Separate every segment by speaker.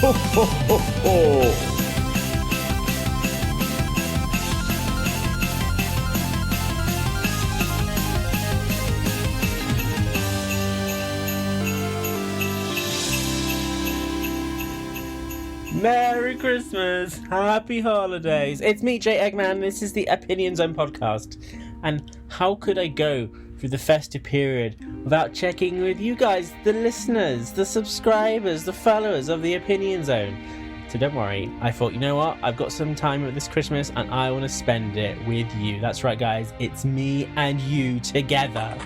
Speaker 1: Ho, ho, ho, ho. Merry Christmas! Happy holidays! It's me, Jay Eggman. This is the Opinion Zone podcast. And how could I go through the festive period without checking with you guys, the listeners, the subscribers, the followers of the Opinion Zone? So don't worry, I thought, you know what? I've got some time with this Christmas and I want to spend it with you. That's right, guys. It's me and you together.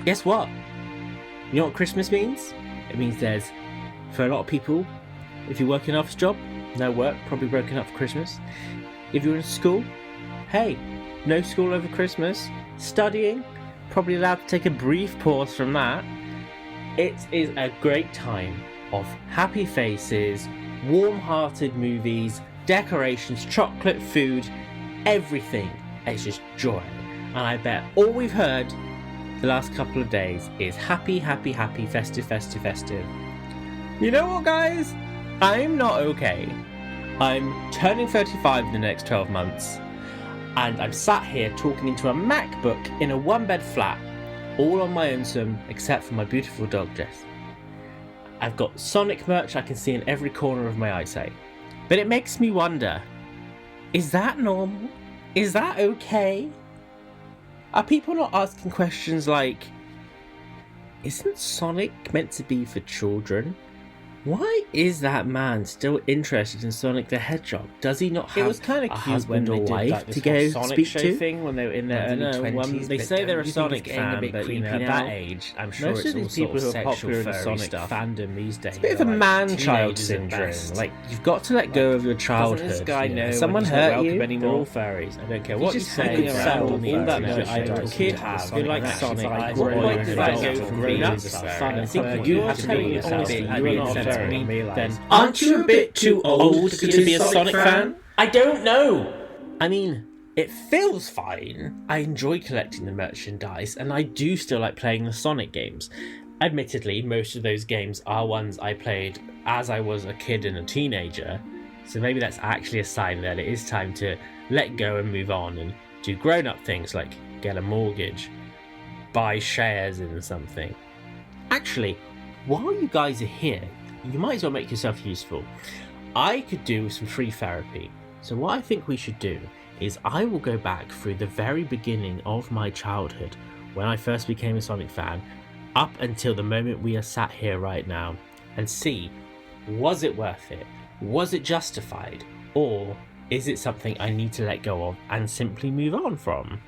Speaker 1: Guess what? You know what Christmas means? It means there's, for a lot of people, if you're working an office job, no work, probably broken up for Christmas. If you're in school, hey, no school over Christmas. Studying, probably allowed to take a brief pause from that. It is a great time of happy faces, warm-hearted movies, decorations, chocolate food, everything. It's just joy. And I bet all we've heard the last couple of days is happy, happy, happy, festive, festive, festive. You know what, guys? I'm not okay. I'm turning 35 in the next 12 months, and I'm sat here talking into a MacBook in a one-bed flat, all on my own, except for my beautiful dog, Jess. I've got Sonic merch I can see in every corner of my eyesight. But it makes me wonder, is that normal? Is that okay? Are people not asking questions like, isn't Sonic meant to be for children? Why is that man still interested in Sonic the Hedgehog? Does he not have
Speaker 2: it was kind of
Speaker 1: a
Speaker 2: cute
Speaker 1: husband
Speaker 2: when
Speaker 1: or
Speaker 2: they
Speaker 1: wife
Speaker 2: did, like,
Speaker 1: to go
Speaker 2: Sonic
Speaker 1: speak
Speaker 2: show
Speaker 1: to?
Speaker 2: thing when they were in their early 20s.
Speaker 1: They say they're a Sonic fan,
Speaker 2: bit
Speaker 1: but
Speaker 2: creepy
Speaker 1: at
Speaker 2: now.
Speaker 1: that age, I'm sure
Speaker 2: Most
Speaker 1: it's
Speaker 2: of these
Speaker 1: all
Speaker 2: people
Speaker 1: sort
Speaker 2: who
Speaker 1: of
Speaker 2: are
Speaker 1: sexual
Speaker 2: popular in the
Speaker 1: furry
Speaker 2: Sonic
Speaker 1: stuff.
Speaker 2: fandom these days.
Speaker 1: It's a bit of a
Speaker 2: like
Speaker 1: man-child
Speaker 2: teenagers at
Speaker 1: syndrome.
Speaker 2: best.
Speaker 1: Like, you've got to let go of your childhood.
Speaker 2: Doesn't this guy know
Speaker 1: Someone
Speaker 2: when he's
Speaker 1: hurt
Speaker 2: not
Speaker 1: you?
Speaker 2: welcome
Speaker 1: They're
Speaker 2: anymore?
Speaker 1: all furries. I don't care
Speaker 2: He's
Speaker 1: what you
Speaker 2: just
Speaker 1: say.
Speaker 2: hanging around
Speaker 1: all
Speaker 2: all that
Speaker 1: that
Speaker 2: I
Speaker 1: a
Speaker 2: don't
Speaker 1: kid
Speaker 2: have.
Speaker 1: has.
Speaker 2: You're like
Speaker 1: Sonic.
Speaker 2: At
Speaker 1: What point does that go
Speaker 2: from
Speaker 1: from
Speaker 2: being
Speaker 1: grown-ups?
Speaker 2: fun?
Speaker 1: I think
Speaker 2: You
Speaker 1: you
Speaker 2: are
Speaker 1: have to
Speaker 2: telling
Speaker 1: be
Speaker 2: me honestly,
Speaker 1: yourself.
Speaker 2: you are not
Speaker 1: Then
Speaker 2: very. Then
Speaker 1: aren't you a bit too old to be a Sonic fan? I don't know. I mean, it feels fine. I enjoy collecting the merchandise, and I do still like playing the Sonic games. Admittedly, most of those games are ones I played as I was a kid and a teenager, so maybe that's actually a sign that it is time to let go and move on and do grown-up things like get a mortgage, buy shares in something. Actually, while you guys are here, you might as well make yourself useful. I could do some free therapy. So what I think we should do is I will go back through the very beginning of my childhood, when I first became a Sonic fan, up until the moment we are sat here right now, and see, was it worth it? Was it justified? Or is it something I need to let go of and simply move on from?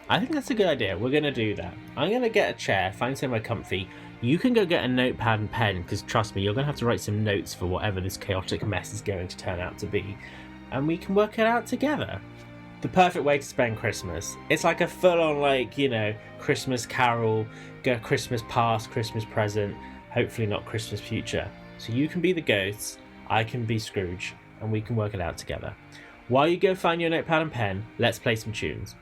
Speaker 1: I think that's a good idea. We're going to do that. I'm going to get a chair, find somewhere comfy. You can go get a notepad and pen, because trust me, you're going to have to write some notes for whatever this chaotic mess is going to turn out to be. And we can work it out together. The perfect way to spend Christmas. It's like a full-on, like, you know, Christmas carol, go Christmas past, Christmas present, hopefully not Christmas future. So you can be the ghosts, I can be Scrooge, and we can work it out together. While you go find your notepad and pen, let's play some tunes.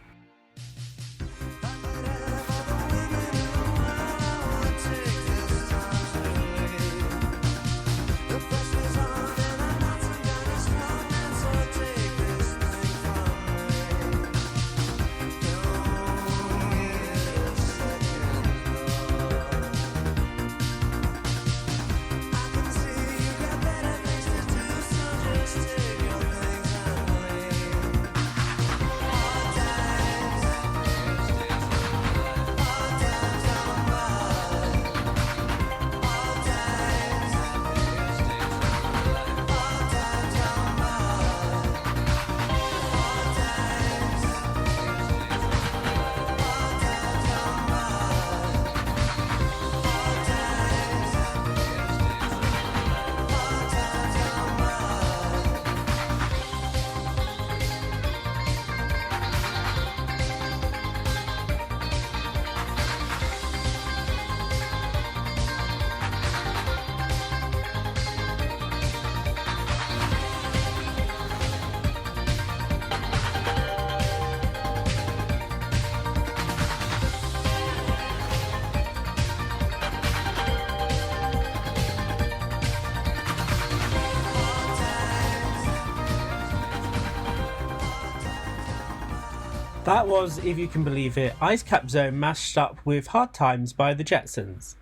Speaker 1: That was, if you can believe it, Ice Cap Zone mashed up with Hard Times by the Jetsons.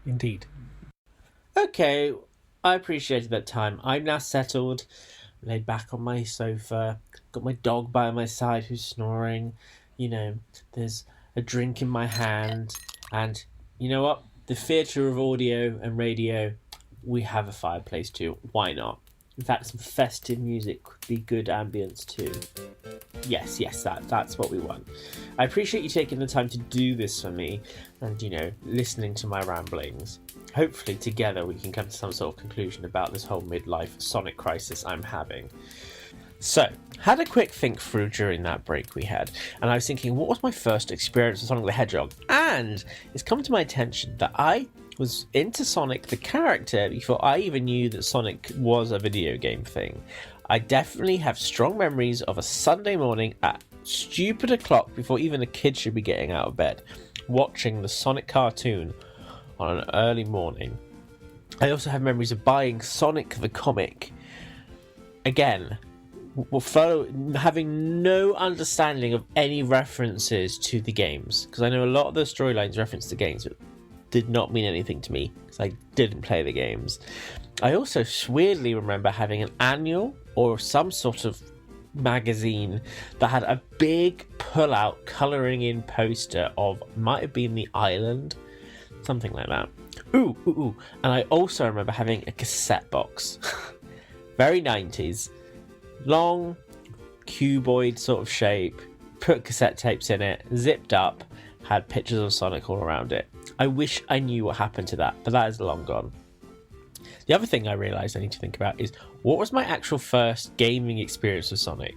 Speaker 1: Indeed. Okay, I appreciated that time. I'm now settled, laid back on my sofa, got my dog by my side who's snoring. You know, there's a drink in my hand, and you know what? The theatre of audio and radio, we have a fireplace too. Why not? In fact, some festive music could be good ambience too. Yes, that's what we want. I appreciate you taking the time to do this for me and, you know, listening to my ramblings. Hopefully together we can come to some sort of conclusion about this whole midlife Sonic crisis I'm having. So, had a quick think through during that break we had, and I was thinking, what was my first experience with Sonic the Hedgehog? And it's come to my attention that I was into Sonic the character before I even knew that Sonic was a video game thing. I definitely have strong memories of a Sunday morning at stupid o'clock before even a kid should be getting out of bed, watching the Sonic cartoon on an early morning. I also have memories of buying Sonic the comic. Again, having no understanding of any references to the games, because I know a lot of the storylines reference the games, but did not mean anything to me because I didn't play the games. I also weirdly remember having an annual or some sort of magazine that had a big pull-out colouring in poster of, might have been the island, something like that. Ooh. And I also remember having a cassette box. Very 90s. Long, cuboid sort of shape, put cassette tapes in it, zipped up, had pictures of Sonic all around it. I wish I knew what happened to that, but that is long gone. The other thing I realised I need to think about is, what was my actual first gaming experience with Sonic?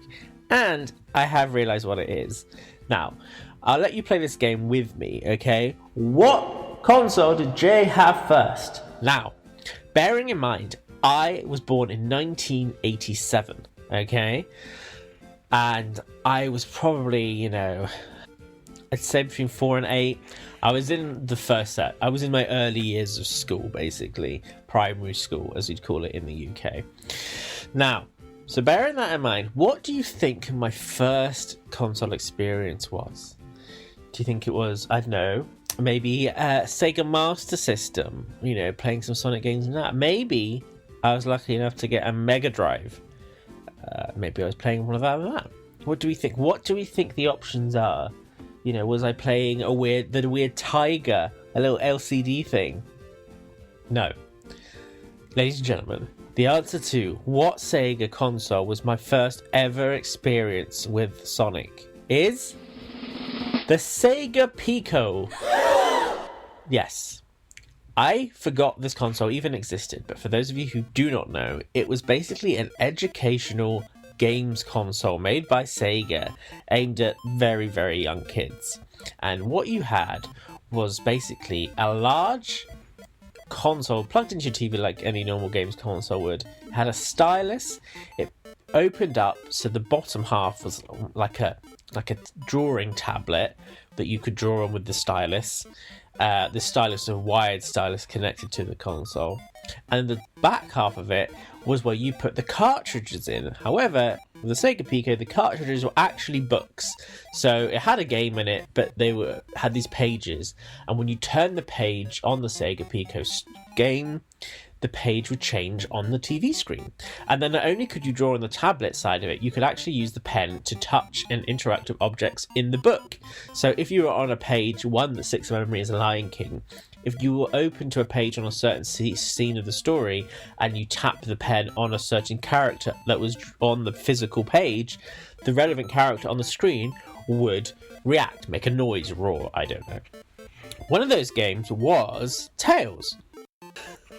Speaker 1: And I have realised what it is. Now, I'll let you play this game with me, okay? What console did Jay have first? Now, bearing in mind, I was born in 1987, okay? And I was probably, you know, I'd say between 4 and 8. I was in the first set. I was in my early years of school, basically. Primary school, as you'd call it in the UK. Now, so bearing that in mind, what do you think my first console experience was? Do you think it was, I don't know, maybe a Sega Master System? You know, playing some Sonic games in that. Maybe I was lucky enough to get a Mega Drive. Maybe I was playing one of that. What do we think? What do we think the options are? You know, was I playing the weird Tiger, a little LCD thing? No. Ladies and gentlemen, the answer to what Sega console was my first ever experience with Sonic is the Sega Pico. Yes. I forgot this console even existed, but for those of you who do not know, it was basically an educational games console made by Sega aimed at very, very young kids. And what you had was basically a large console plugged into your TV like any normal games console would. It had a stylus. It opened up so the bottom half was like a drawing tablet that you could draw on with the stylus. The stylus, a wired stylus connected to the console, and the back half of it was where you put the cartridges in. However, with the Sega Pico, the cartridges were actually books, so it had a game in it, but they had these pages, and when you turn the page on the Sega Pico game, the page would change on the TV screen. And then not only could you draw on the tablet side of it, you could actually use the pen to touch and interact with objects in the book. So if you were on a page, one that sticks in memory is Lion King, if you were open to a page on a certain scene of the story and you tapped the pen on a certain character that was on the physical page, the relevant character on the screen would react, make a noise, roar, I don't know. One of those games was Tails.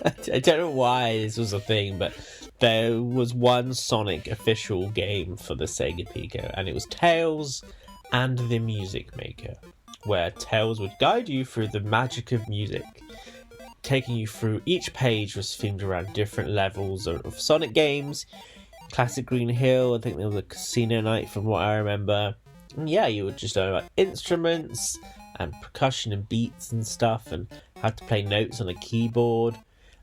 Speaker 1: I don't know why this was a thing, but there was one Sonic official game for the Sega Pico, and it was Tails and the Music Maker, where Tails would guide you through the magic of music, taking you through each page was themed around different levels of Sonic games. Classic Green Hill, I think there was a casino night from what I remember. And yeah, you would just learn about instruments and percussion and beats and stuff, and how to play notes on a keyboard.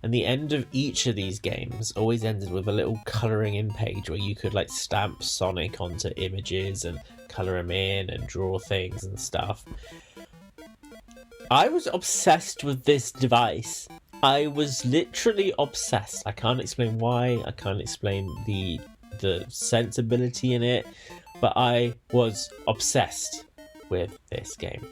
Speaker 1: And the end of each of these games always ended with a little colouring in page where you could like stamp Sonic onto images and colour him in and draw things and stuff. I was obsessed with this device. I was literally obsessed. I can't explain why. I can't explain the sensibility in it, but I was obsessed with this game.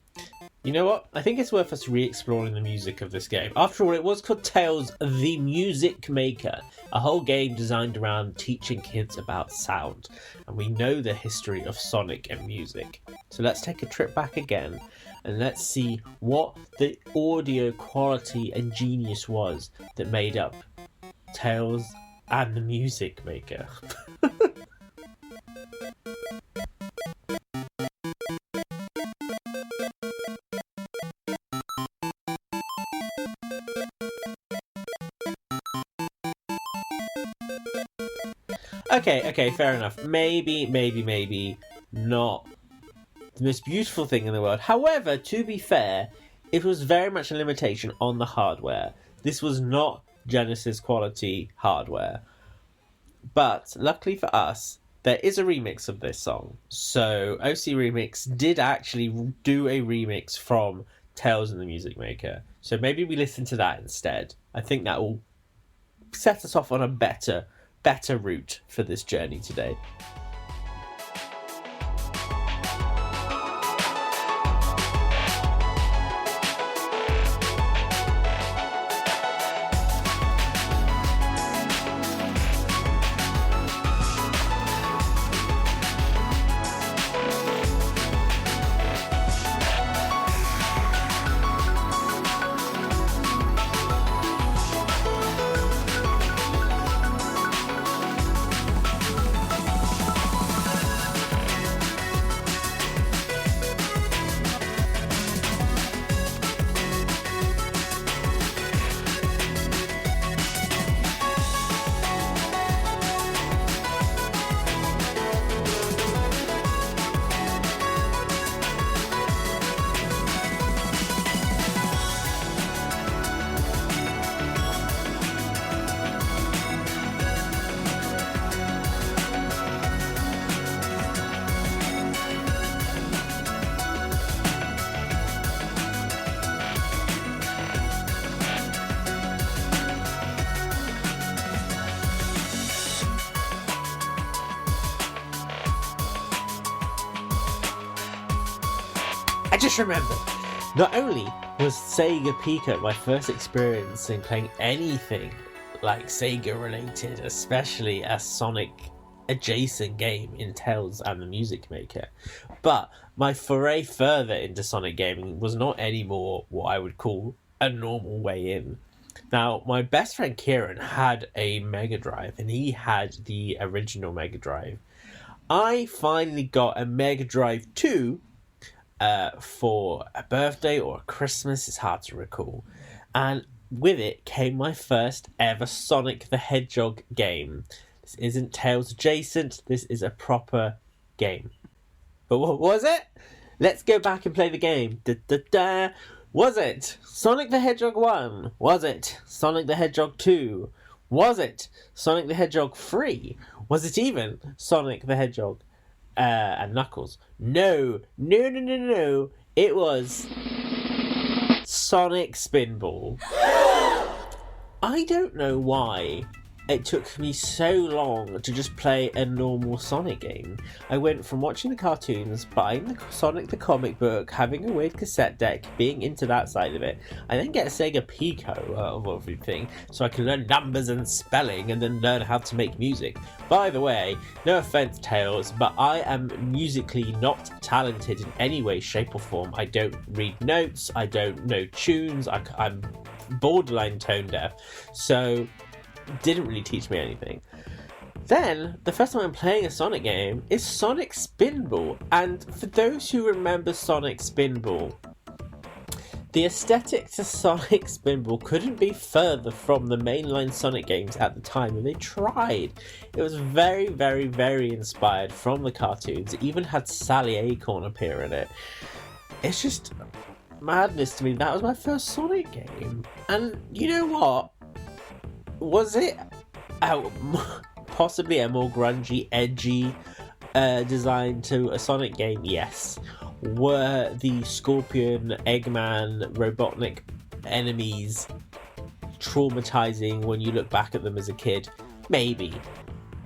Speaker 1: You know what? I think it's worth us re-exploring the music of this game. After all, it was called Tails the Music Maker, a whole game designed around teaching kids about sound. And we know the history of Sonic and music. So let's take a trip back again and let's see what the audio quality and genius was that made up Tails and the Music Maker. Okay, fair enough. Maybe not the most beautiful thing in the world. However, to be fair, it was very much a limitation on the hardware. This was not Genesis quality hardware. But luckily for us, there is a remix of this song. So OC Remix did actually do a remix from Tails and the Music Maker. So maybe we listen to that instead. I think that will set us off on a better route for this journey today. I just remembered, not only was Sega Pico my first experience in playing anything like Sega related, especially a Sonic adjacent game in Tails and the Music Maker, but my foray further into Sonic gaming was not anymore what I would call a normal way in. Now, my best friend Kieran had a Mega Drive, and he had the original Mega Drive. I finally got a Mega Drive 2 for a birthday or a Christmas, it's hard to recall. And with it came my first ever Sonic the Hedgehog game. This isn't Tails adjacent, this is a proper game. But what was it? Let's go back and play the game. Was it Sonic the Hedgehog 1? Was it Sonic the Hedgehog 2? Was it Sonic the Hedgehog 3? Was it even Sonic the Hedgehog and Knuckles? No. It was Sonic Spinball. I don't know why it took me so long to just play a normal Sonic game. I went from watching the cartoons, buying the Sonic the comic book, having a weird cassette deck, being into that side of it. I then get a Sega Pico of everything, so I can learn numbers and spelling and then learn how to make music. By the way, no offense Tails, but I am musically not talented in any way, shape or form. I don't read notes, I don't know tunes, I'm borderline tone deaf, so didn't really teach me anything. Then, the first time I'm playing a Sonic game is Sonic Spinball, and for those who remember Sonic Spinball, the aesthetic to Sonic Spinball couldn't be further from the mainline Sonic games at the time, and they tried. It was very, very, very inspired from the cartoons. It even had Sally Acorn appear in it. It's just madness to me. That was my first Sonic game. And you know what? Was it possibly a more grungy, edgy design to a Sonic game? Yes. Were the Scorpion, Eggman, Robotnik enemies traumatizing when you look back at them as a kid? Maybe.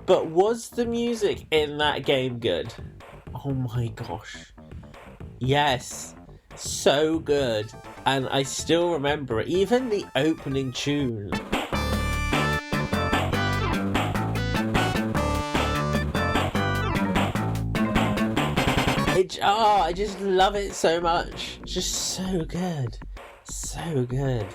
Speaker 1: But was the music in that game good? Oh my gosh. Yes. So good. And I still remember it. Even the opening tune. I just love it so much. Just so good. So good.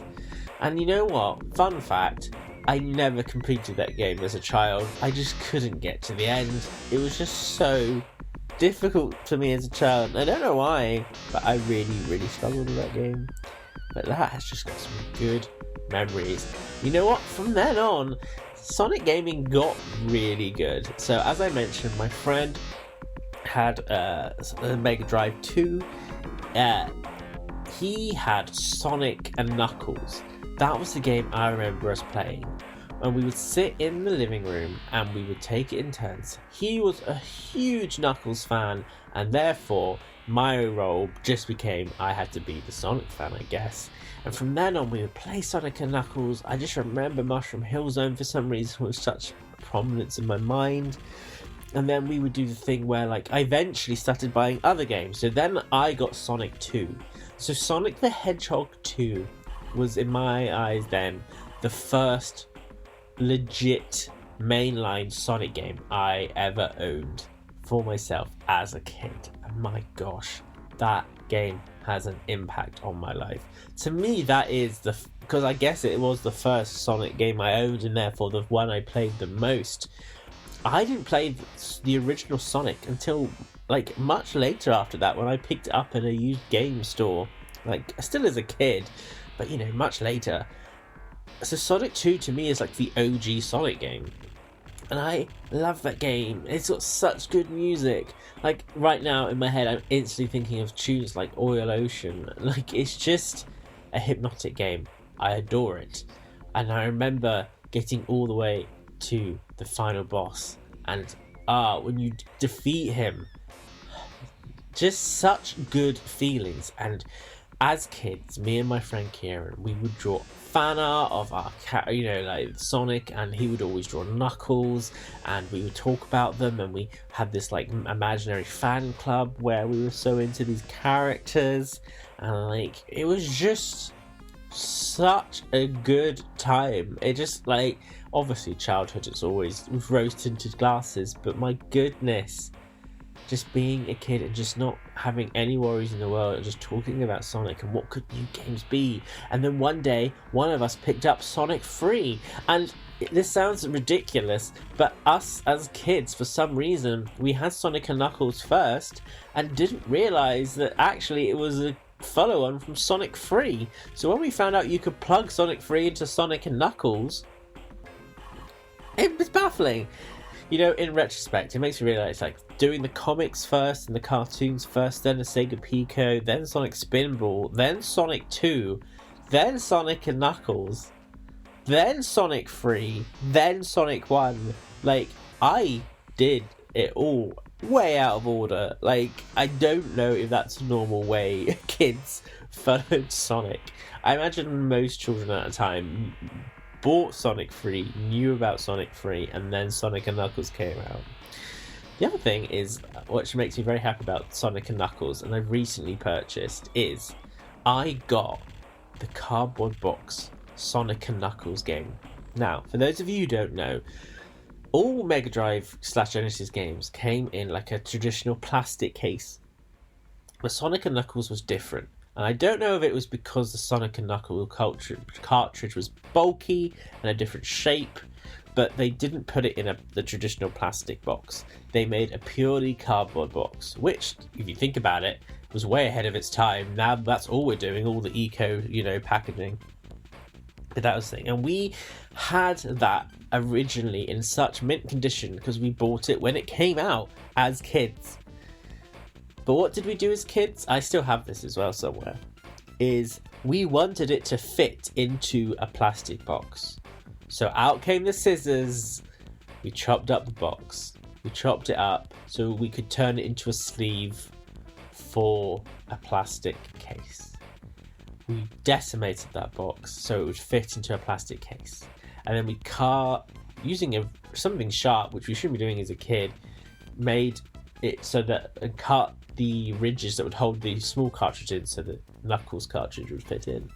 Speaker 1: And you know what? Fun fact, I never completed that game as a child. I just couldn't get to the end. It was just so difficult for me as a child. I don't know why, but I really, really struggled with that game. But that has just got some good memories. You know what? From then on, Sonic gaming got really good. So as I mentioned, my friend had a Mega Drive 2. He had Sonic and Knuckles. That was the game I remember us playing. And we would sit in the living room and we would take it in turns. He was a huge Knuckles fan, and therefore my role just became I had to be the Sonic fan, I guess. And from then on we would play Sonic and Knuckles. I just remember Mushroom Hill Zone for some reason with such prominence in my mind. And then we would do the thing where, like, I eventually started buying other games. So then I got Sonic 2. So Sonic the Hedgehog 2 was, in my eyes then, the first legit mainline Sonic game I ever owned for myself as a kid. And my gosh, that game has an impact on my life. To me, that is because I guess it was the first Sonic game I owned, and therefore the one I played the most. I didn't play the original Sonic until like much later after that, when I picked it up in a used game store, like still as a kid, but you know, much later. So Sonic 2 to me is like the OG Sonic game, and I love that game. It's got such good music. Like right now in my head I'm instantly thinking of tunes like Oil Ocean. Like it's just a hypnotic game. I adore it. And I remember getting all the way to the final boss, and when you defeat him, just such good feelings. And as kids, me and my friend Kieran, we would draw fan art of our like Sonic, and he would always draw Knuckles, and we would talk about them, and we had this like imaginary fan club where we were so into these characters, and like it was just such a good time. It just like, obviously childhood is always with rose tinted glasses, but my goodness, just being a kid and just not having any worries in the world and just talking about Sonic and what could new games be. And then one day one of us picked up Sonic 3, and this sounds ridiculous, but us as kids, for some reason, we had Sonic and Knuckles first and didn't realise that actually it was a follow-on from Sonic 3. So when we found out you could plug Sonic 3 into Sonic and Knuckles, it was baffling. You know, in retrospect, it makes me realise, like, doing the comics first and the cartoons first, then the Sega Pico, then Sonic Spinball, then Sonic 2, then Sonic and Knuckles, then Sonic 3, then Sonic 1. Like, I did it all way out of order. Like, I don't know if that's a normal way kids followed Sonic. I imagine most children at the time bought Sonic 3, knew about Sonic 3, and then Sonic and Knuckles came out. The other thing is, which makes me very happy about Sonic and Knuckles, and I've recently purchased, is I got the cardboard box Sonic and Knuckles game. Now, for those of you who don't know, all Mega Drive / Genesis games came in like a traditional plastic case, but Sonic and Knuckles was different. And I don't know if it was because the Sonic and Knuckles cartridge was bulky and a different shape, but they didn't put it in the traditional plastic box. They made a purely cardboard box, which, if you think about it, was way ahead of its time. Now that's all we're doing, all the eco, packaging. But that was the thing. And we had that originally in such mint condition because we bought it when it came out as kids. But what did we do as kids? I still have this as well somewhere. Is we wanted it to fit into a plastic box. So out came the scissors. We chopped up the box. We chopped it up so we could turn it into a sleeve for a plastic case. We decimated that box so it would fit into a plastic case. And then we using something sharp, which we shouldn't be doing as a kid, made it so that and cut the ridges that would hold the small cartridge in so the Knuckles cartridge would fit in.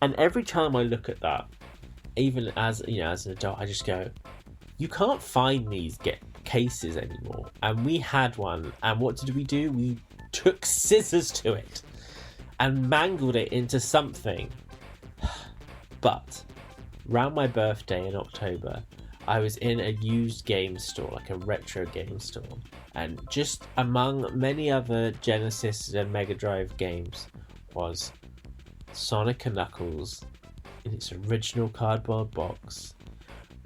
Speaker 1: And every time I look at that, even as an adult, I just go, you can't find these cases anymore. And we had one, and what did we do? We took scissors to it and mangled it into something. But around my birthday in October, I was in a used game store, like a retro game store, and just among many other Genesis and Mega Drive games was Sonic & Knuckles in its original cardboard box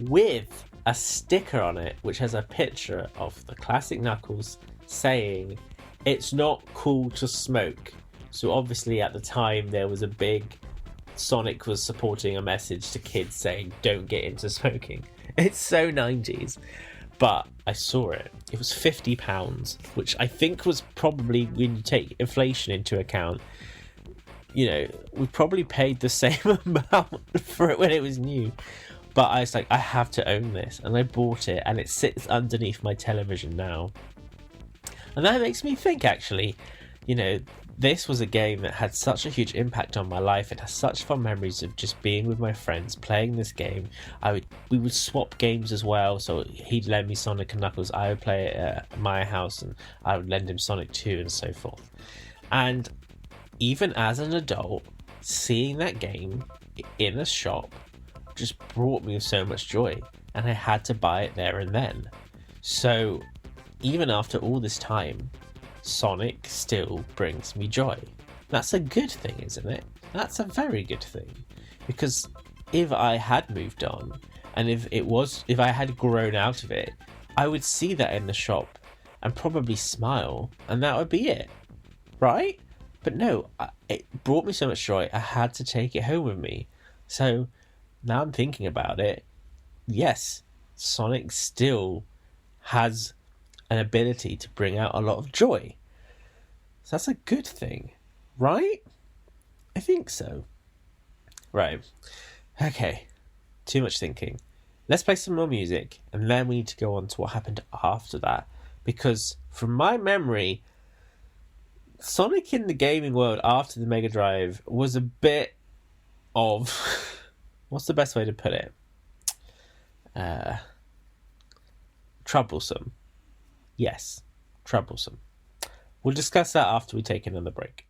Speaker 1: with a sticker on it which has a picture of the classic Knuckles saying, "It's not cool to smoke." So obviously at the time there was a big... Sonic was supporting a message to kids saying, don't get into smoking. It's so 90s. But I saw it. It was £50, which I think was probably, when you take inflation into account, we probably paid the same amount for it when it was new. But I was like, I have to own this. And I bought it, and it sits underneath my television now. And that makes me think, actually, this was a game that had such a huge impact on my life. It has such fun memories of just being with my friends, playing this game. We would swap games as well. So he'd lend me Sonic and Knuckles. I would play it at my house, and I would lend him Sonic 2 and so forth. And even as an adult, seeing that game in a shop just brought me so much joy. And I had to buy it there and then. So even after all this time, Sonic still brings me joy. That's a good thing, isn't it? That's a very good thing. Because if I had moved on, and if I had grown out of it, I would see that in the shop and probably smile, and that would be it. Right? But no, it brought me so much joy, I had to take it home with me. So now I'm thinking about it, yes, Sonic still has an ability to bring out a lot of joy. So that's a good thing, right? I think so. Right. Okay. Too much thinking. Let's play some more music, and then we need to go on to what happened after that. Because from my memory, Sonic in the gaming world after the Mega Drive was a bit of... what's the best way to put it? Troublesome. Yes, troublesome. We'll discuss that after we take another break.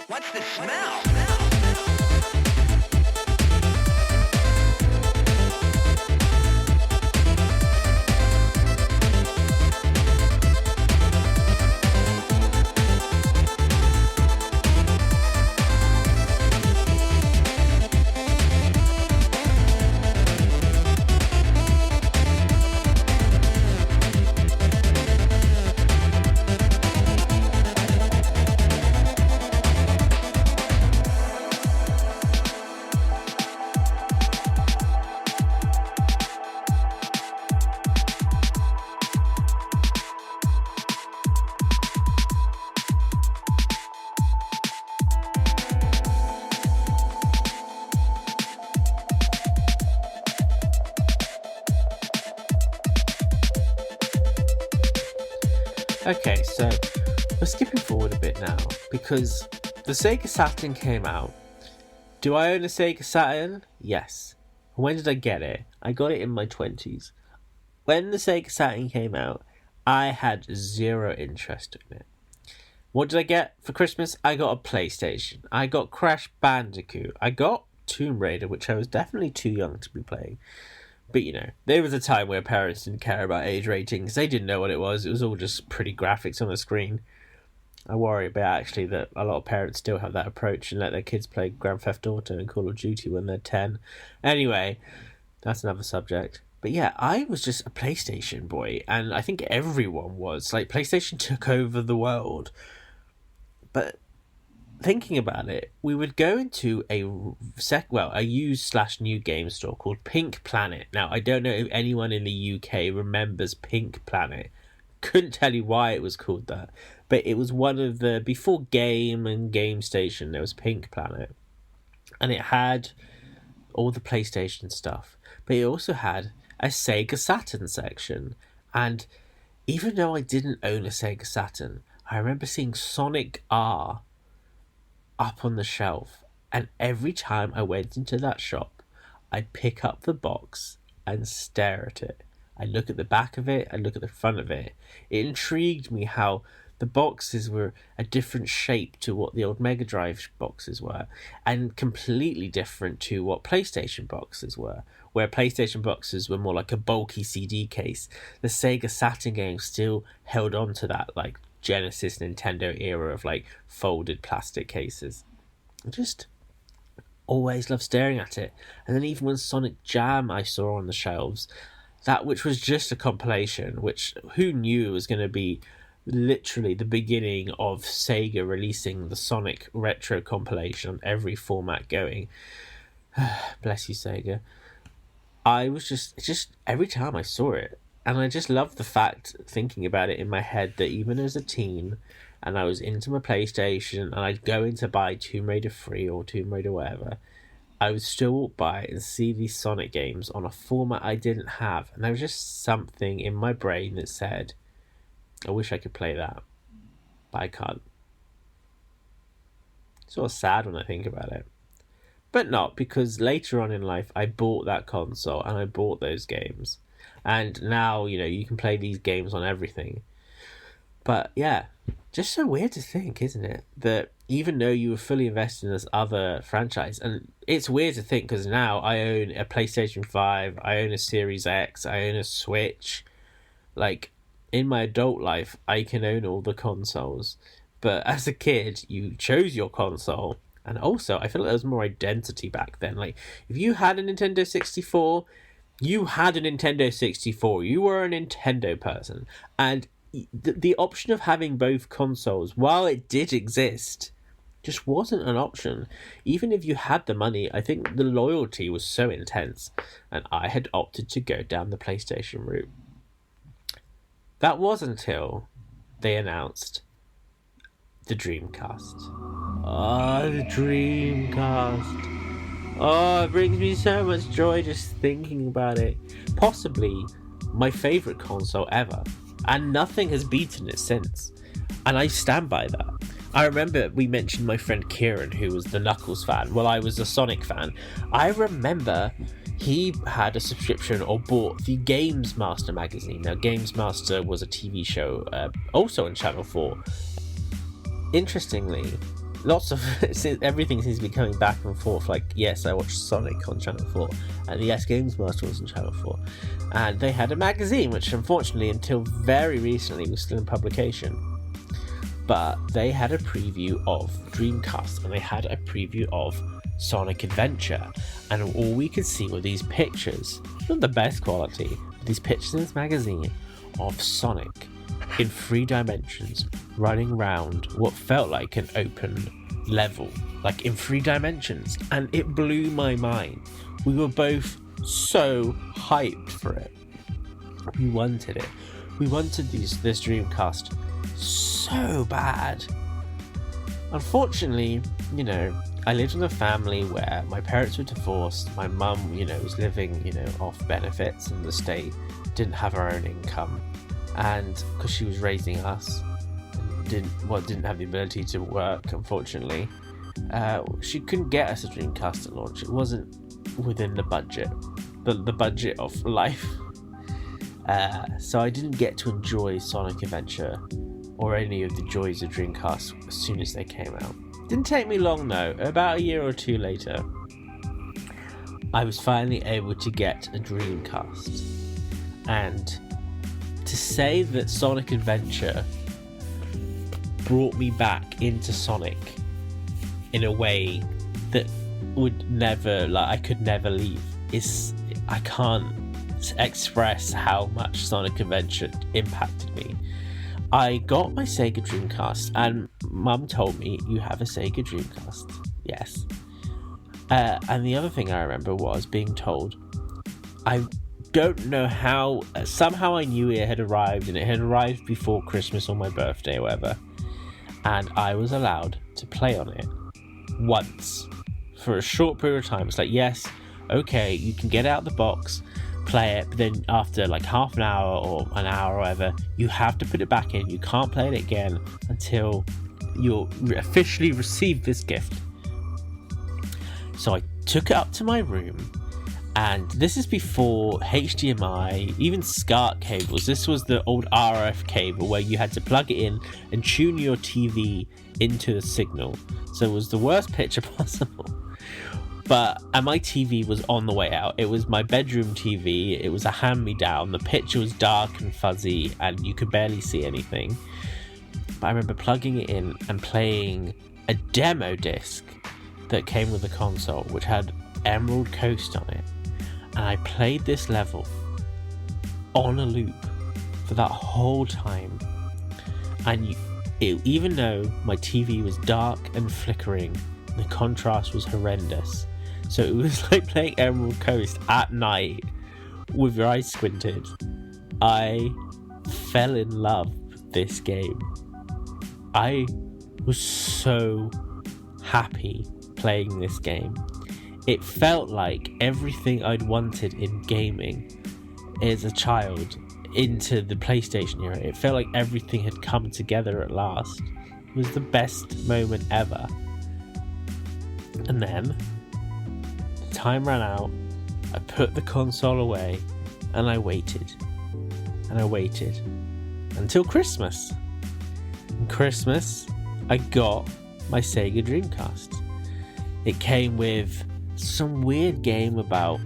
Speaker 3: What's the smell?
Speaker 1: Okay, so we're skipping forward a bit now, because the Sega Saturn came out. Do I own a Sega Saturn? Yes. When did I get it? I got it in my 20s. When the Sega Saturn came out, I had zero interest in it. What did I get for Christmas? I got a PlayStation. I got Crash Bandicoot. I got Tomb Raider, which I was definitely too young to be playing. But, there was a time where parents didn't care about age ratings. They didn't know what it was. It was all just pretty graphics on the screen. I worry about actually that a lot of parents still have that approach and let their kids play Grand Theft Auto and Call of Duty when they're 10. Anyway, that's another subject. But yeah, I was just a PlayStation boy, and I think everyone was. Like, PlayStation took over the world. But thinking about it, we would go into a used/new game store called Pink Planet. Now, I don't know if anyone in the UK remembers Pink Planet. Couldn't tell you why it was called that, but it was one of the, before Game and Game Station, there was Pink Planet, and it had all the PlayStation stuff, but it also had a Sega Saturn section. And even though I didn't own a Sega Saturn, I remember seeing Sonic R up on the shelf, and every time I went into that shop, I'd pick up the box and stare at it. I'd look at the back of it, I'd look at the front of it. It intrigued me how the boxes were a different shape to what the old Mega Drive boxes were, and completely different to what PlayStation boxes were, where PlayStation boxes were more like a bulky CD case. The Sega Saturn games still held on to that, like, Genesis Nintendo era of, like, folded plastic cases. I just always loved staring at it. And then even when Sonic Jam I saw on the shelves, that which was just a compilation, which who knew was going to be literally the beginning of Sega releasing the Sonic retro compilation on every format going. Bless you, Sega. I was just every time I saw it, and I just loved the fact, thinking about it in my head, that even as a teen, and I was into my PlayStation, and I'd go in to buy Tomb Raider 3 or Tomb Raider whatever, I would still walk by and see these Sonic games on a format I didn't have, and there was just something in my brain that said, I wish I could play that, but I can't. It's sort of sad when I think about it. But not, because later on in life I bought that console and I bought those games. And now, you can play these games on everything. But yeah, just so weird to think, isn't it? That even though you were fully invested in this other franchise, and it's weird to think because now I own a PlayStation 5, I own a Series X, I own a Switch. Like, in my adult life, I can own all the consoles. But as a kid, you chose your console. And also, I feel like there was more identity back then. Like, if you had a Nintendo 64, you had a Nintendo 64. You were a Nintendo person. And the option of having both consoles, while it did exist, just wasn't an option. Even if you had the money, I think the loyalty was so intense. And I had opted to go down the PlayStation route. That was until they announced the Dreamcast. Oh, the Dreamcast. Oh, it brings me so much joy just thinking about it. Possibly my favourite console ever. And nothing has beaten it since. And I stand by that. I remember we mentioned my friend Kieran, who was the Knuckles fan. Well, I was a Sonic fan. I remember he had a subscription or bought the Games Master magazine. Now, Games Master was a TV show, also on Channel 4. Interestingly, everything seems to be coming back and forth. Like, yes, I watched Sonic on Channel 4, and yes, Games Master was on Channel 4. And they had a magazine, which unfortunately, until very recently, was still in publication. But they had a preview of Dreamcast, and they had a preview of Sonic Adventure, and all we could see were these pictures, not the best quality, but these pictures in this magazine of Sonic in 3 dimensions running around what felt like an open level, like in 3 dimensions, and it blew my mind. We were both so hyped for it. We wanted it. We wanted this Dreamcast so bad. Unfortunately, I lived in a family where my parents were divorced. My mum, was living, off benefits, and the state didn't have her own income. And because she was raising us, and didn't have the ability to work, unfortunately, she couldn't get us a Dreamcast at launch. It wasn't within the budget, the budget of life. So I didn't get to enjoy Sonic Adventure or any of the joys of Dreamcast as soon as they came out. Didn't take me long though. About a year or two later, I was finally able to get a Dreamcast. And to say that Sonic Adventure brought me back into Sonic in a way that would never, I could never leave. I can't express how much Sonic Adventure impacted me. I got my Sega Dreamcast, and Mum told me, you have a Sega Dreamcast. Yes. And the other thing I remember was being told, I don't know how, somehow I knew it had arrived, and it had arrived before Christmas or my birthday or whatever, and I was allowed to play on it once for a short period of time. It's like, yes, okay, you can get out the box, play it, but then after like half an hour or an hour or whatever, you have to put it back in. You can't play it again until you officially receive this gift. So I took it up to my room, and this is before HDMI, even SCART cables. This was the old RF cable where you had to plug it in and tune your TV into the signal. So it was the worst picture possible. And my TV was on the way out. It was my bedroom TV. It was a hand-me-down. The picture was dark and fuzzy, and you could barely see anything. But I remember plugging it in and playing a demo disc that came with the console, which had Emerald Coast on it. And I played this level on a loop for that whole time. And even though my TV was dark and flickering, the contrast was horrendous. So it was like playing Emerald Coast at night with your eyes squinted. I fell in love with this game. I was so happy playing this game. It felt like everything I'd wanted in gaming as a child into the PlayStation era. It felt like everything had come together at last. It was the best moment ever. And then the time ran out. I put the console away, and I waited. And I waited until Christmas. And Christmas, I got my Sega Dreamcast. It came with some weird game about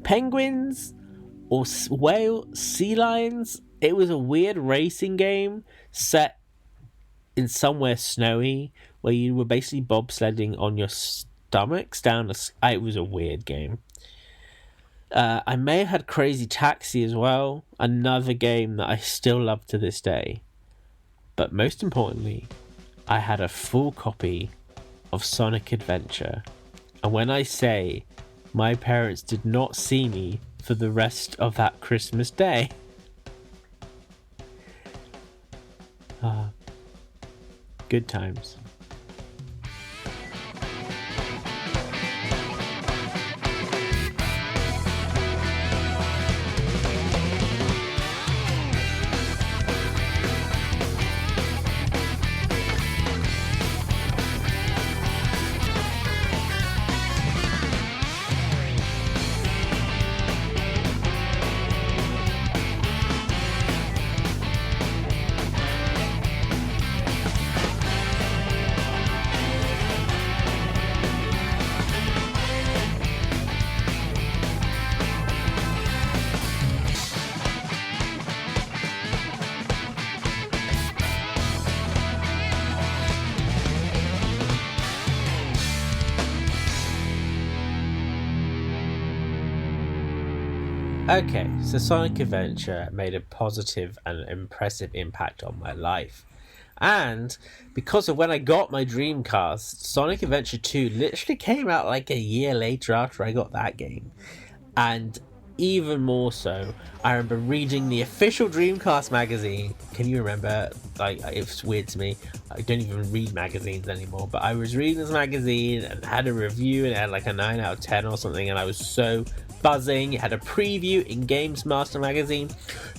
Speaker 1: penguins or sea lions. It was a weird racing game set in somewhere snowy where you were basically bobsledding on your stomachs down it was a weird game. I may have had Crazy Taxi as well, another game that I still love to this day. But most importantly, I had a full copy of Sonic Adventure. And when I say my parents did not see me for the rest of that Christmas day, good times. Okay, so Sonic Adventure made a positive and impressive impact on my life. And because of when I got my Dreamcast, Sonic Adventure 2 literally came out like a year later after I got that game. And even more so, I remember reading the official Dreamcast magazine. Can you remember? Like, it's weird to me. I don't even read magazines anymore. But I was reading this magazine and had a review, and it had like a 9 out of 10 or something. And I was so buzzing. It had a preview in Games Master magazine.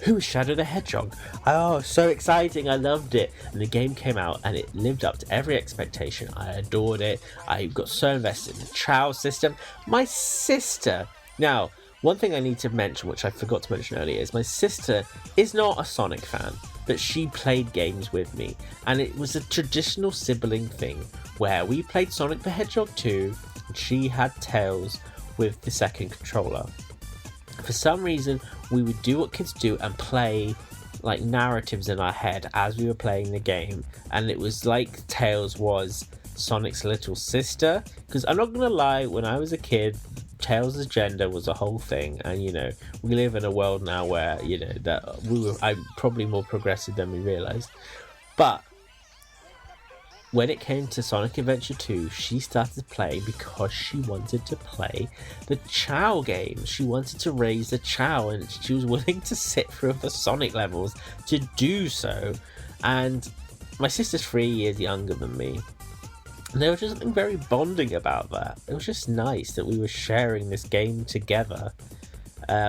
Speaker 1: Who is Shadow the Hedgehog? Oh, so exciting. I loved it. And the game came out and it lived up to every expectation. I adored it. I got so invested in the trial system. My sister. Now, one thing I need to mention, which I forgot to mention earlier, is my sister is not a Sonic fan, but she played games with me. And it was a traditional sibling thing where we played Sonic the Hedgehog 2 and she had Tails with the second controller. For some reason, we would do what kids do and play like narratives in our head as we were playing the game, and it was like Tails was Sonic's little sister. Because I'm not gonna lie, when I was a kid, Tails' gender was a whole thing, and we live in a world now where that I'm probably more progressive than we realized. But when it came to Sonic Adventure 2, she started playing because she wanted to play the Chow game. She wanted to raise the Chow, and she was willing to sit through the Sonic levels to do so. And my sister's 3 years younger than me. And there was just something very bonding about that. It was just nice that we were sharing this game together.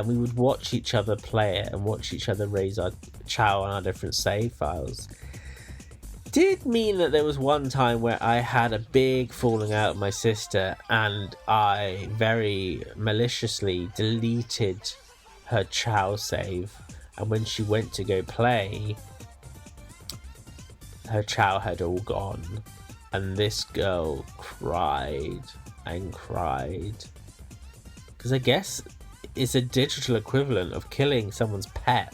Speaker 1: We would watch each other play it and watch each other raise our Chow on our different save files. Did mean that there was one time where I had a big falling out with my sister, and I very maliciously deleted her Chow save, and when she went to go play, her Chow had all gone, and this girl cried and cried, because I guess it's a digital equivalent of killing someone's pet.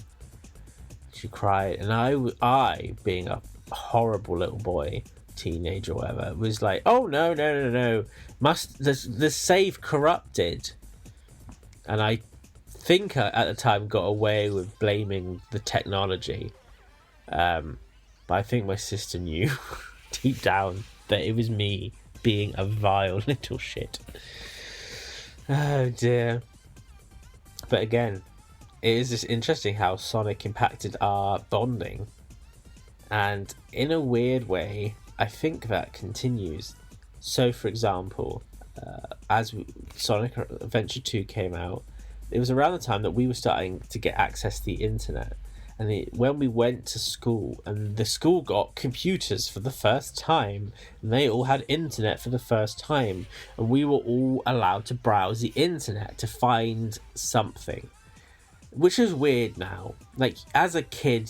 Speaker 1: She cried, and I being a horrible little boy, teenager, whatever, was like, oh no, the save corrupted. And I think at the time got away with blaming the technology, but I think my sister knew deep down that it was me being a vile little shit. Oh dear. But again, it is just interesting how Sonic impacted our bonding. And in a weird way, I think that continues. So, for example, as Sonic Adventure 2 came out, it was around the time that we were starting to get access to the internet. And when we went to school, and the school got computers for the first time, and they all had internet for the first time, and we were all allowed to browse the internet to find something. Which is weird now. Like, as a kid,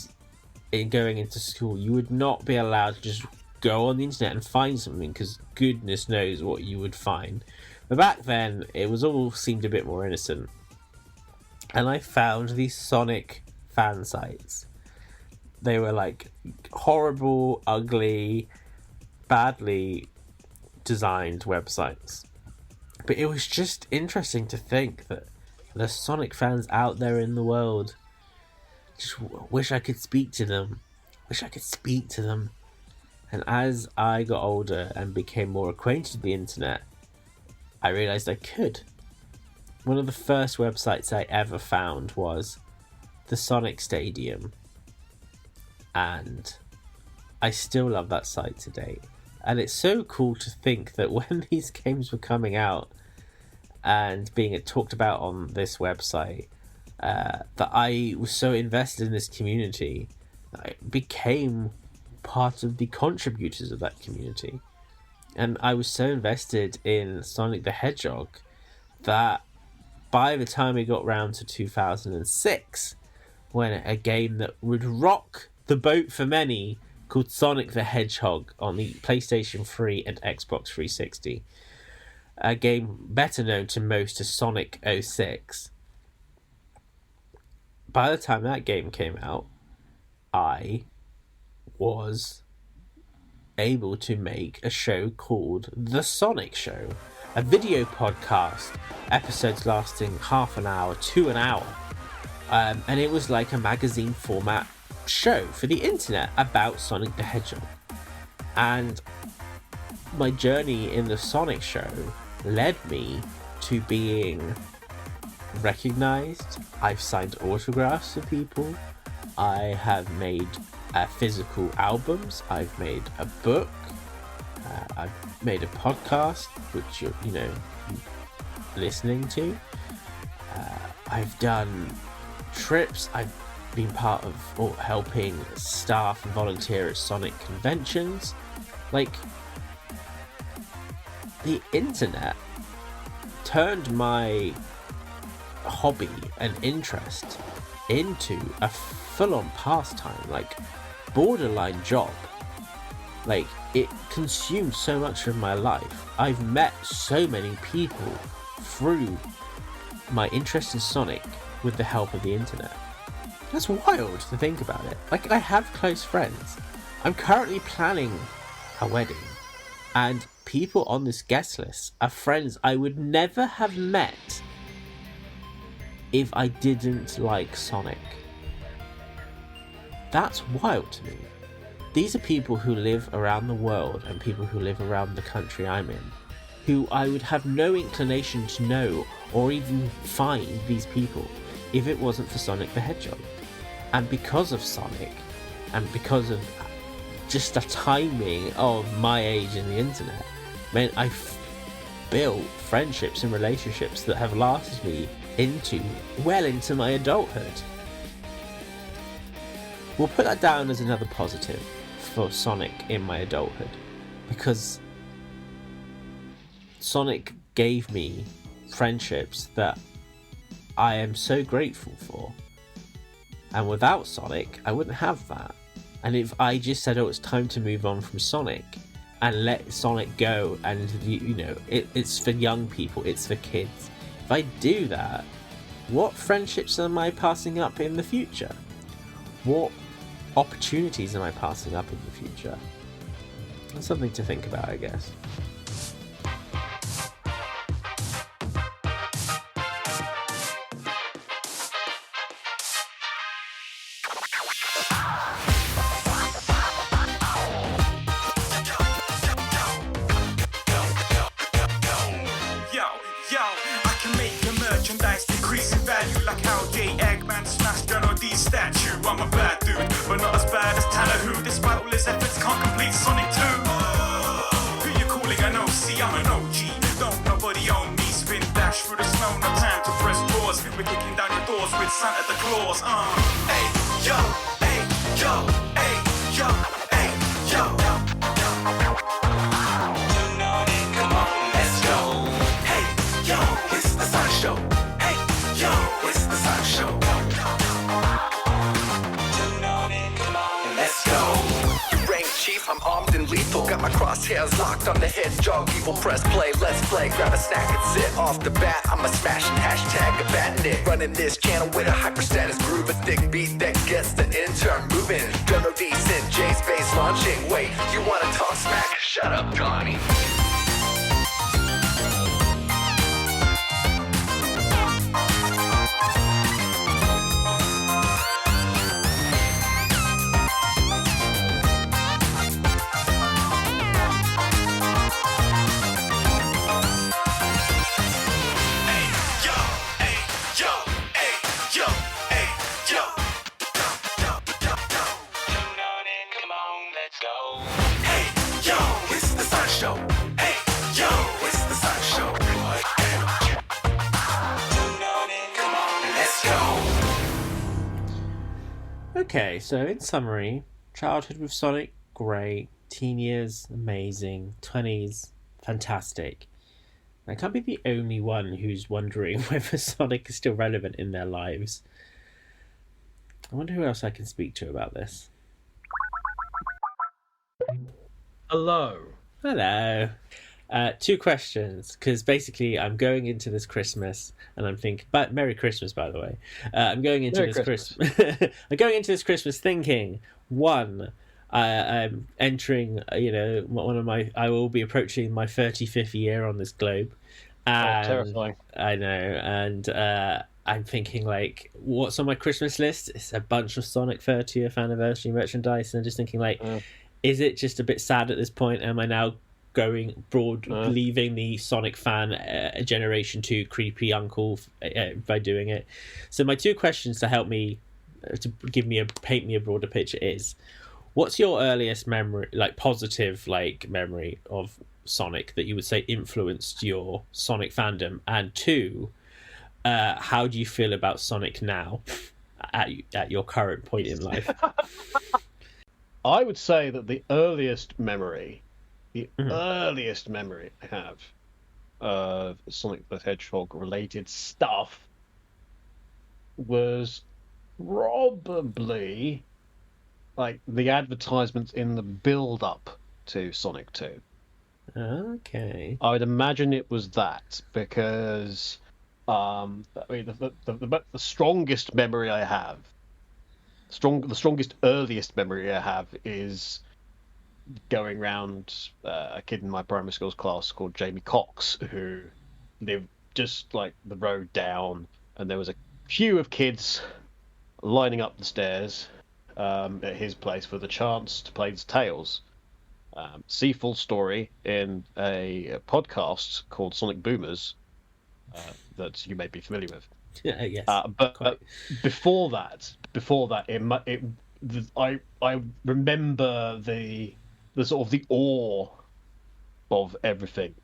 Speaker 1: in going into school, you would not be allowed to just go on the internet and find something, because goodness knows what you would find. But back then, it was all seemed a bit more innocent. And I found these Sonic fan sites. They were like horrible, ugly, badly designed websites. But it was just interesting to think that there's Sonic fans out there in the world. Just wish I could speak to them. And as I got older and became more acquainted with the internet, I realised I could. One of the first websites I ever found was the Sonic Stadium. And I still love that site today. And it's so cool to think that when these games were coming out and being talked about on this website, that I was so invested in this community, I became part of the contributors of that community. And I was so invested in Sonic the Hedgehog that by the time we got round to 2006, when a game that would rock the boat for many, called Sonic the Hedgehog on the PlayStation 3 and Xbox 360, a game better known to most as Sonic 06, by the time that game came out, I was able to make a show called The Sonic Show, a video podcast, episodes lasting half an hour to an hour, and it was like a magazine format show for the internet about Sonic the Hedgehog. And my journey in The Sonic Show led me to being recognized. I've signed autographs for people. I have made physical albums. I've made a book. I've made a podcast, which you're listening to. I've done trips. I've been part of or helping staff and volunteer at Sonic conventions. Like, the internet turned my hobby and interest into a full-on pastime, like borderline job. Like, it consumed so much of my life. I've met so many people through my interest in Sonic with the help of the internet. That's wild to think about it. Like, I have close friends. I'm currently planning a wedding, and people on this guest list are friends I would never have met if I didn't like Sonic. That's wild to me. These are people who live around the world and people who live around the country I'm in, who I would have no inclination to know or even find these people if it wasn't for Sonic the Hedgehog. And because of Sonic, and because of just the timing of my age in the internet, meant I've built friendships and relationships that have lasted me into my adulthood. We'll put that down as another positive for Sonic in my adulthood, because Sonic gave me friendships that I am so grateful for, and without Sonic I wouldn't have that. And if I just said, oh, it's time to move on from Sonic and let Sonic go, and it's for young people, it's for kids, if I do that, what friendships am I passing up in the future? What opportunities am I passing up in the future? That's something to think about, I guess.
Speaker 4: I'm a bad dude, but not as bad as Tanner, who, despite all his efforts, can't complete Sonic 2. Who you calling an OC? I'm an OG. Don't nobody own me. Spin dash through the snow, no time to press pause. We're kicking down your doors with Santa the Claus. Hey, yo, hey, yo, hey, yo, hey, yo. Come on, let's go. Hey, yo, it's the Sonic Show. Hey, yo, it's the Sonic Show. Chief, I'm armed and lethal. Got my crosshairs locked on the Hedgehog. Evil press play, let's play. Grab a snack and sit. Off the bat, I'm a smashing hashtag a batnik. Running this channel with a hyperstatus groove. A thick beat that gets the intern moving. Don't know decent, J-Space launching. Wait, you wanna talk smack? Shut up, Donnie.
Speaker 1: Okay, so in summary, childhood with Sonic, great. Teen years, amazing. 20s, fantastic. I can't be the only one who's wondering whether Sonic is still relevant in their lives. I wonder who else I can speak to about this.
Speaker 2: Hello.
Speaker 1: Hello. Two questions, because basically I'm going into this Christmas and I'm thinking, but Merry Christmas, by the way. I'm going into this Christmas. I'm going into this Christmas thinking, one, I'm entering, I will be approaching my 35th year on this globe. And
Speaker 2: terrifying.
Speaker 1: I know, and I'm thinking, like, what's on my Christmas list? It's a bunch of Sonic 30th anniversary merchandise, and I'm just thinking, like, is it just a bit sad at this point? Am I now going broad, leaving the Sonic fan generation to creepy uncle by doing it? So my two questions to help me paint me a broader picture is, what's your earliest memory, like positive memory of Sonic that you would say influenced your Sonic fandom? And two, how do you feel about Sonic now at your current point in life?
Speaker 2: I would say that the earliest memory I have of Sonic the Hedgehog related stuff was probably like the advertisements in the build up to Sonic 2.
Speaker 1: Okay.
Speaker 2: I would imagine it was that, because the strongest memory I have the strongest, earliest memory I have is going round a kid in my primary school's class called Jamie Cox, who lived just like the road down, and there was a queue of kids lining up the stairs at his place for the chance to play the Tales. See full story in a podcast called Sonic Boomers that you may be familiar with.
Speaker 1: Yes.
Speaker 2: But before that, I remember the sort of the awe of everything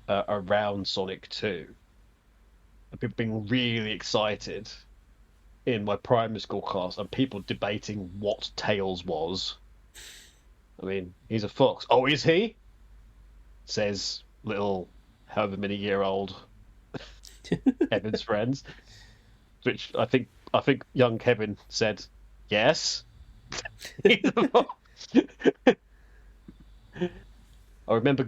Speaker 2: around Sonic 2. People being really excited in my primary school class, and people debating what Tails was. I mean, he's a fox. Oh, is he? Says little, however many year old Kevin's friends. Which I think young Kevin said, yes. He's a fox. I remember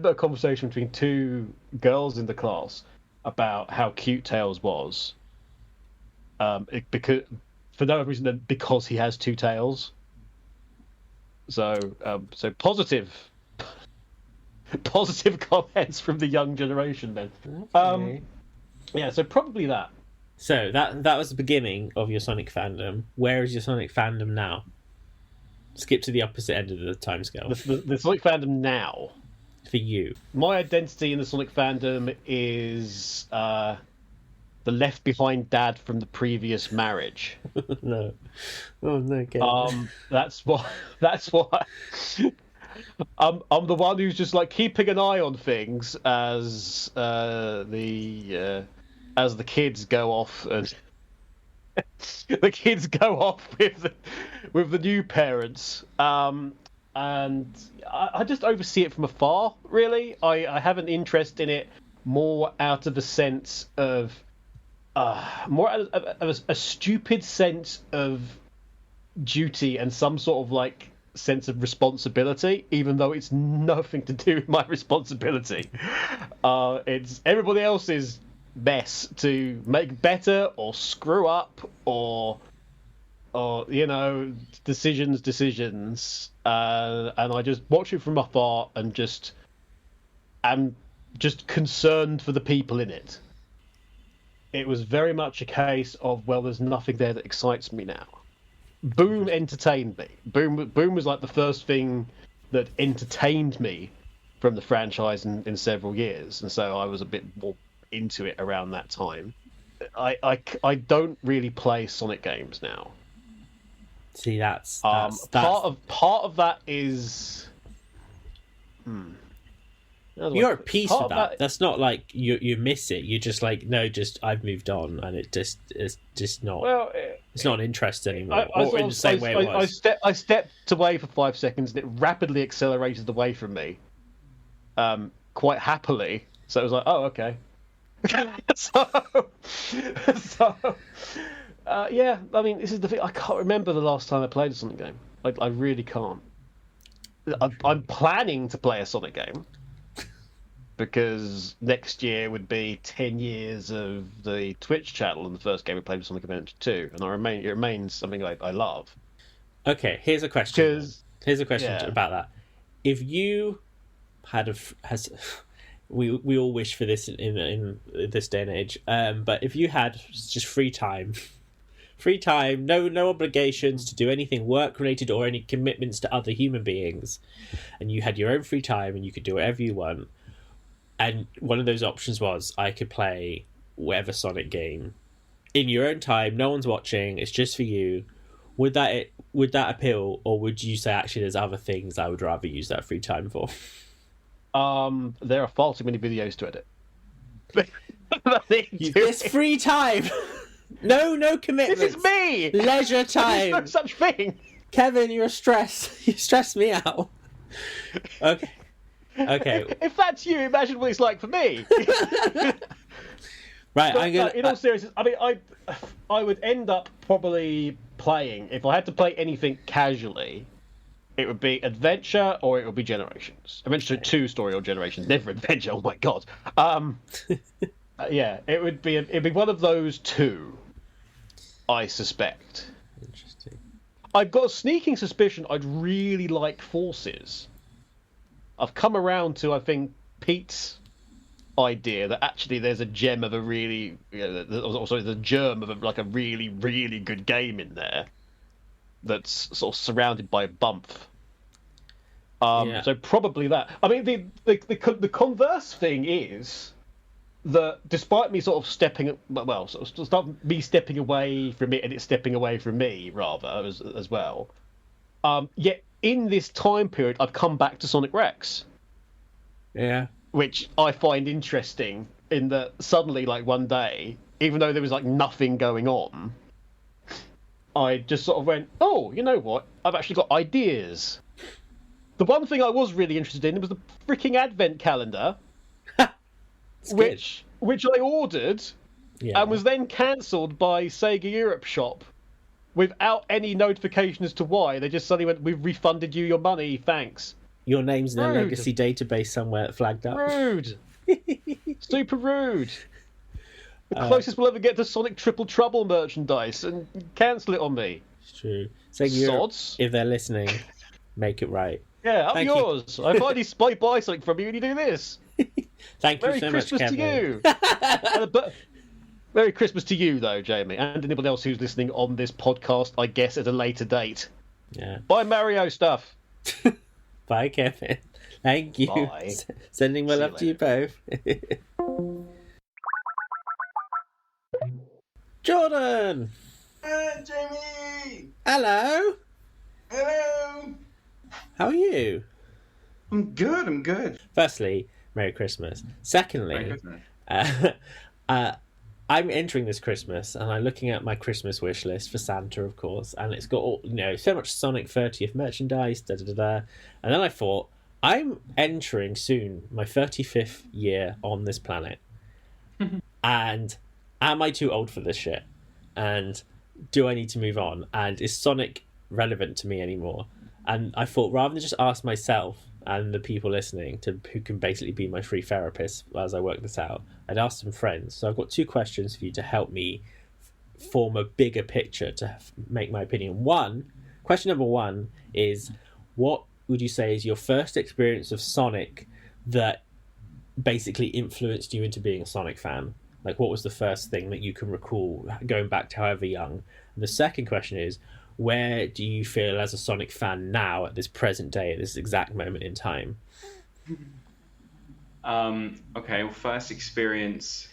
Speaker 2: a conversation between two girls in the class about how cute Tails was. Because for no other reason than because he has two tails. So positive comments from the young generation then.
Speaker 1: Okay.
Speaker 2: Yeah, so probably that.
Speaker 1: So that was the beginning of your Sonic fandom. Where is your Sonic fandom now? Skip to the opposite end of the timescale.
Speaker 2: The Sonic fandom now.
Speaker 1: For you.
Speaker 2: My identity in the Sonic fandom is the left behind dad from the previous marriage.
Speaker 1: No. Oh no, Kevin.
Speaker 2: That's why I'm the one who's just like keeping an eye on things as the kids go off and the kids go off with the new parents. And I just oversee it from afar, really. I have an interest in it more out of a sense of more out of a stupid sense of duty and some sort of like sense of responsibility, even though it's nothing to do with my responsibility. It's everybody else's mess to make better or screw up or decisions, and I just watch it from afar and am just concerned for the people in it. It was very much a case of, well, there's nothing there that excites me now. Boom entertained me. Boom was like the first thing that entertained me from the franchise in several years, and so I was a bit more into it around that time. I don't really play Sonic games now.
Speaker 1: See, that's
Speaker 2: part of that is.
Speaker 1: You're at peace with that. That's not like you miss it. You're just like, no, I've moved on, and it's just not. Well, it's not an interest anymore. In the same way it was.
Speaker 2: I stepped away for 5 seconds, and it rapidly accelerated away from me. Quite happily. So it was like, oh, okay. Yeah. I mean, this is the thing. I can't remember the last time I played a Sonic game. I really can't. I'm planning to play a Sonic game. Because next year would be 10 years of the Twitch channel, and the first game we played was Sonic Adventure 2, and it remains something I love.
Speaker 1: Okay, here's a question.
Speaker 2: Yeah.
Speaker 1: About that. If you had we all wish for this in this day and age, but if you had just free time, no obligations to do anything work related or any commitments to other human beings, and you had your own free time and you could do whatever you want. And one of those options was I could play whatever Sonic game in your own time. No one's watching. It's just for you. Would that appeal, or would you say actually there's other things I would rather use that free time for?
Speaker 2: There are far too many videos to edit.
Speaker 1: It's free time. No commitments.
Speaker 2: This is me.
Speaker 1: Leisure time.
Speaker 2: There's no such thing.
Speaker 1: Kevin, you're a stress. You stress me out. Okay.
Speaker 2: If that's you, imagine what it's like for me.
Speaker 1: Right,
Speaker 2: but, in all seriousness, I mean, I would end up probably playing, if I had to play anything casually, it would be Adventure or it would be Generations. Adventure 2 story or Generations, never Adventure. Oh my god. Yeah, it'd be one of those two. I suspect.
Speaker 1: Interesting.
Speaker 2: I've got a sneaking suspicion I'd really like Forces. I've come around to, I think, Pete's idea that actually there's a gem of a really, the germ of a really, really good game in there that's sort of surrounded by bump. So probably that. I mean, the converse thing is that despite me sort of stepping away from it and it stepping away from me rather as well, yet in this time period I've come back to Sonic Rex.
Speaker 1: Yeah.
Speaker 2: Which I find interesting in that suddenly, like one day, even though there was like nothing going on, I just sort of went, oh, you know what? I've actually got ideas. The one thing I was really interested in was the freaking advent calendar, which I ordered and was then cancelled by Sega Europe Shop without any notification as to why. They just suddenly went, "We've refunded you your money, thanks."
Speaker 1: Your name's in a legacy database somewhere flagged up.
Speaker 2: Rude. Super rude. The closest we'll ever get to Sonic Triple Trouble merchandise, and cancel it on me.
Speaker 1: It's true. Sega Europe, if they're listening, make it right.
Speaker 2: Yeah, up yours. I finally buy something from you and you do this.
Speaker 1: Thank you
Speaker 2: Merry
Speaker 1: so
Speaker 2: Christmas
Speaker 1: much,
Speaker 2: to
Speaker 1: Kevin.
Speaker 2: you. Merry Christmas to you, though, Jamie, and anybody else who's listening on this podcast, I guess, at a later date.
Speaker 1: Yeah.
Speaker 2: Buy Mario stuff.
Speaker 1: Bye, Kevin. Thank you.
Speaker 2: Bye.
Speaker 1: Sending my love to you both. Jordan!
Speaker 5: Jamie!
Speaker 1: Hello!
Speaker 5: Hello!
Speaker 1: How are you?
Speaker 5: I'm good.
Speaker 1: Firstly, Merry Christmas. Secondly,
Speaker 5: Merry Christmas.
Speaker 1: I'm entering this Christmas and I'm looking at my Christmas wish list for Santa, of course, and it's got all, so much Sonic 30th merchandise, and then I thought, I'm entering soon my 35th year on this planet, and am I too old for this shit? And do I need to move on? And is Sonic relevant to me anymore? And I thought, rather than just ask myself and the people listening, who can basically be my free therapist as I work this out, I'd ask some friends. So I've got two questions for you to help me form a bigger picture to make my opinion. Question number one is, what would you say is your first experience of Sonic that basically influenced you into being a Sonic fan? Like, what was the first thing that you can recall going back to however young? And the second question is, where do you feel as a Sonic fan now at this present day, at this exact moment in time?
Speaker 5: Okay, well, first experience,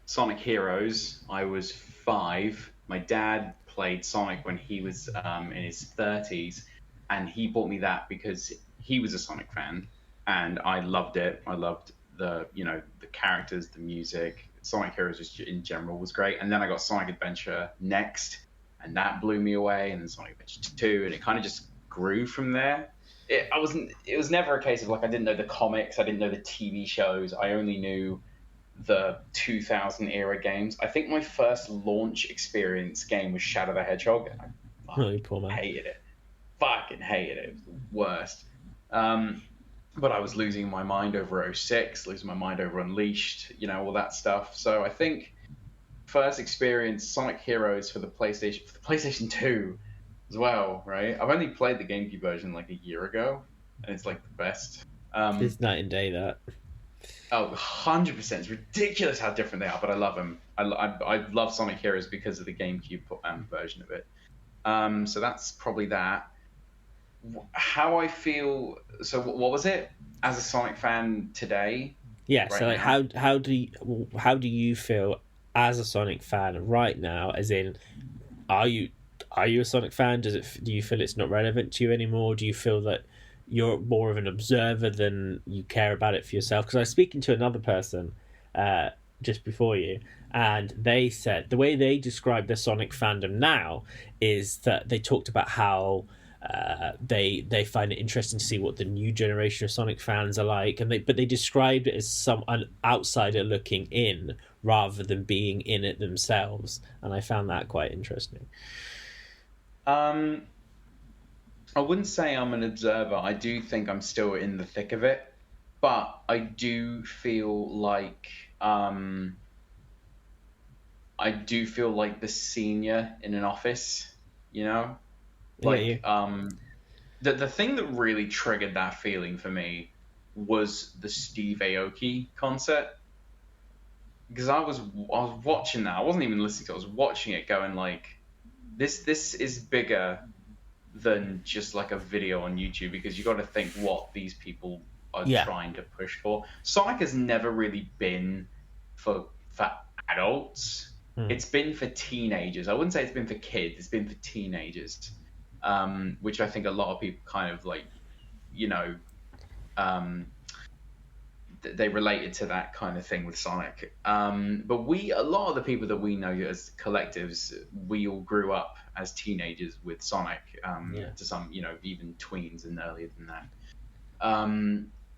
Speaker 5: Sonic Heroes. I was 5. My dad played Sonic when he was in his 30s, and he bought me that because he was a Sonic fan, and I loved it. I loved the characters, the music. Sonic Heroes just in general was great. And then I got Sonic Adventure next, and that blew me away, and then Sonic Adventure 2, and it kind of just grew from there. It was never a case of, like, I didn't know the comics, I didn't know the TV shows, I only knew the 2000 era games. I think my first launch experience game was Shadow the Hedgehog, and I
Speaker 1: Poor man.
Speaker 5: hated it. Fucking hated it. It was the worst. But I was losing my mind over 06, losing my mind over Unleashed, all that stuff. So I think first experience Sonic Heroes for the PlayStation 2 as well, right? I've only played the GameCube version like a year ago, and it's like the best.
Speaker 1: It's night and day, that.
Speaker 5: Oh, 100%. It's ridiculous how different they are, but I love them. I love Sonic Heroes because of the GameCube version of it. So that's probably that. How I feel. So what was it as a Sonic fan today?
Speaker 1: Yeah.
Speaker 5: Right
Speaker 1: So like,
Speaker 5: now?
Speaker 1: how do you feel as a Sonic fan right now? As in, are you a Sonic fan? Do you feel it's not relevant to you anymore? Do you feel that you're more of an observer than you care about it for yourself? Because I was speaking to another person just before you, and they said the way they describe their Sonic fandom now is that they talked about how they find it interesting to see what the new generation of Sonic fans are like, but they described it as an outsider looking in rather than being in it themselves, and I found that quite interesting.
Speaker 5: I wouldn't say I'm an observer. I do think I'm still in the thick of it, but I do feel like I do feel like the senior in an office, you know?
Speaker 1: Yeah,
Speaker 5: Like, the thing that really triggered that feeling for me was the Steve Aoki concert. Because I was watching that. I wasn't even listening to it. I was watching it going like, this is bigger than just like a video on YouTube, because you got to think what these people are trying to push for. Sonic has never really been for adults. It's been for teenagers. I wouldn't say it's been for kids. It's been for teenagers, which I think a lot of people kind of like, you know, they related to that kind of thing with Sonic. But a lot of the people that we know as collectives, we all grew up as teenagers with Sonic, to some, you know, even tweens and earlier than that.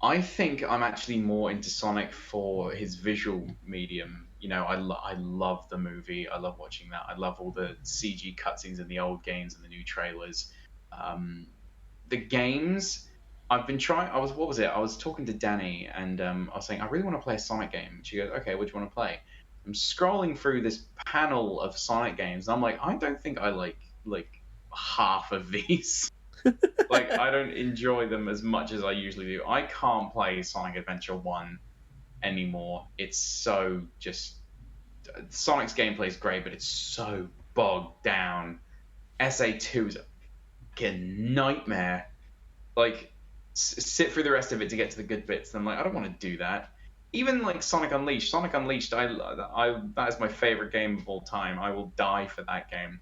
Speaker 5: I think I'm actually more into Sonic for his visual medium. You know, I love the movie. I love watching that. I love all the CG cutscenes in the old games and the new trailers. The games, I've been trying. I was talking to Danny, and I was saying I really want to play a Sonic game. She goes, "Okay, what do you want to play?" I'm scrolling through this panel of Sonic games, and I'm like, I don't think I like half of these. Like, I don't enjoy them as much as I usually do. I can't play Sonic Adventure 1 anymore. It's so just... Sonic's gameplay is great, but it's so bogged down. SA2 is a fucking nightmare. Like, sit through the rest of it to get to the good bits. And I'm like, I don't want to do that. Even like Sonic Unleashed. Sonic Unleashed, that is my favorite game of all time. I will die for that game.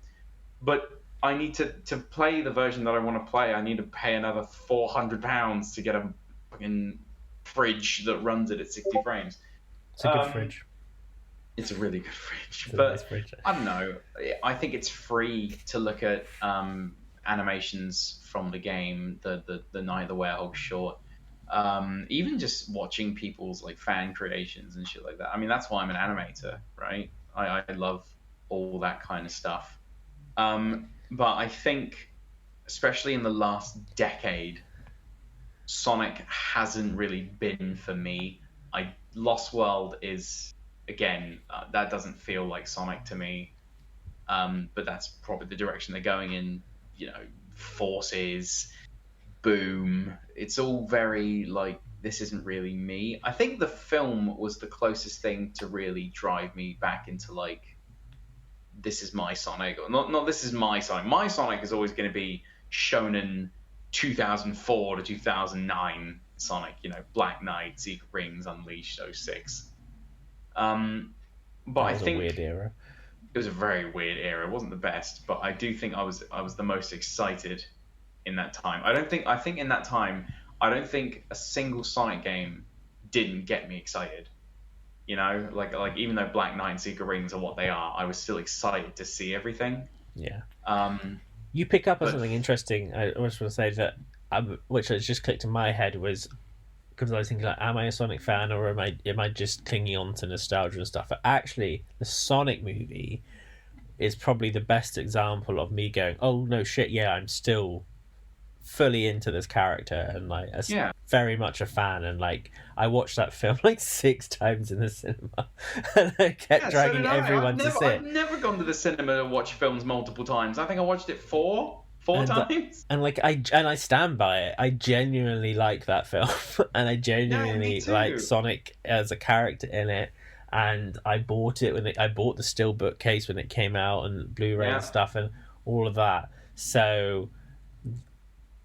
Speaker 5: But I need to play the version that I want to play. I need to pay another £400 to get a fucking fridge that runs it at 60 frames.
Speaker 1: It's a good fridge.
Speaker 5: It's a really good fridge.
Speaker 1: It's a
Speaker 5: But
Speaker 1: nice fridge.
Speaker 5: I don't know. I think it's free to look at animations from the game, the Night of the Werewolf short. Even just watching people's like fan creations and shit like that. I mean, that's why I'm an animator, right? I love all that kind of stuff. But I think, especially in the last decade, Sonic hasn't really been for me. Lost World is, again, that doesn't feel like Sonic to me. But that's probably the direction they're going in. You know, Forces, Boom. It's all very like, this isn't really me. I think the film was the closest thing to really drive me back into like, this is my Sonic. Not this is my Sonic. My Sonic is always going to be Shonen 2004 to 2009 Sonic. You know, Black Knight, Secret Rings, Unleashed, 06. But I think
Speaker 1: a weird era.
Speaker 5: It was a very weird era. It wasn't the best, but I do think I was the most excited in that time. I think in that time, I don't think a single Sonic game didn't get me excited. You know, like even though Black Knight and Secret Rings are what they are, I was still excited to see everything.
Speaker 1: Yeah. You pick up on something interesting. I just want to say that, which has just clicked in my head, was because I was thinking, like, am I a Sonic fan, or am I just clinging on to nostalgia and stuff? But actually, the Sonic movie is probably the best example of me going, oh no shit, yeah, I'm still fully into this character, and like very much a fan. And like, I watched that film like 6 times in the cinema, and I kept dragging everyone to see it.
Speaker 5: I've never gone to the cinema to watch films multiple times. I think I watched it four times.
Speaker 1: And like, I stand by it. I genuinely like that film, and I genuinely like Sonic as a character in it. And I bought it I bought the steelbook case when it came out, and Blu-ray and stuff, and all of that. So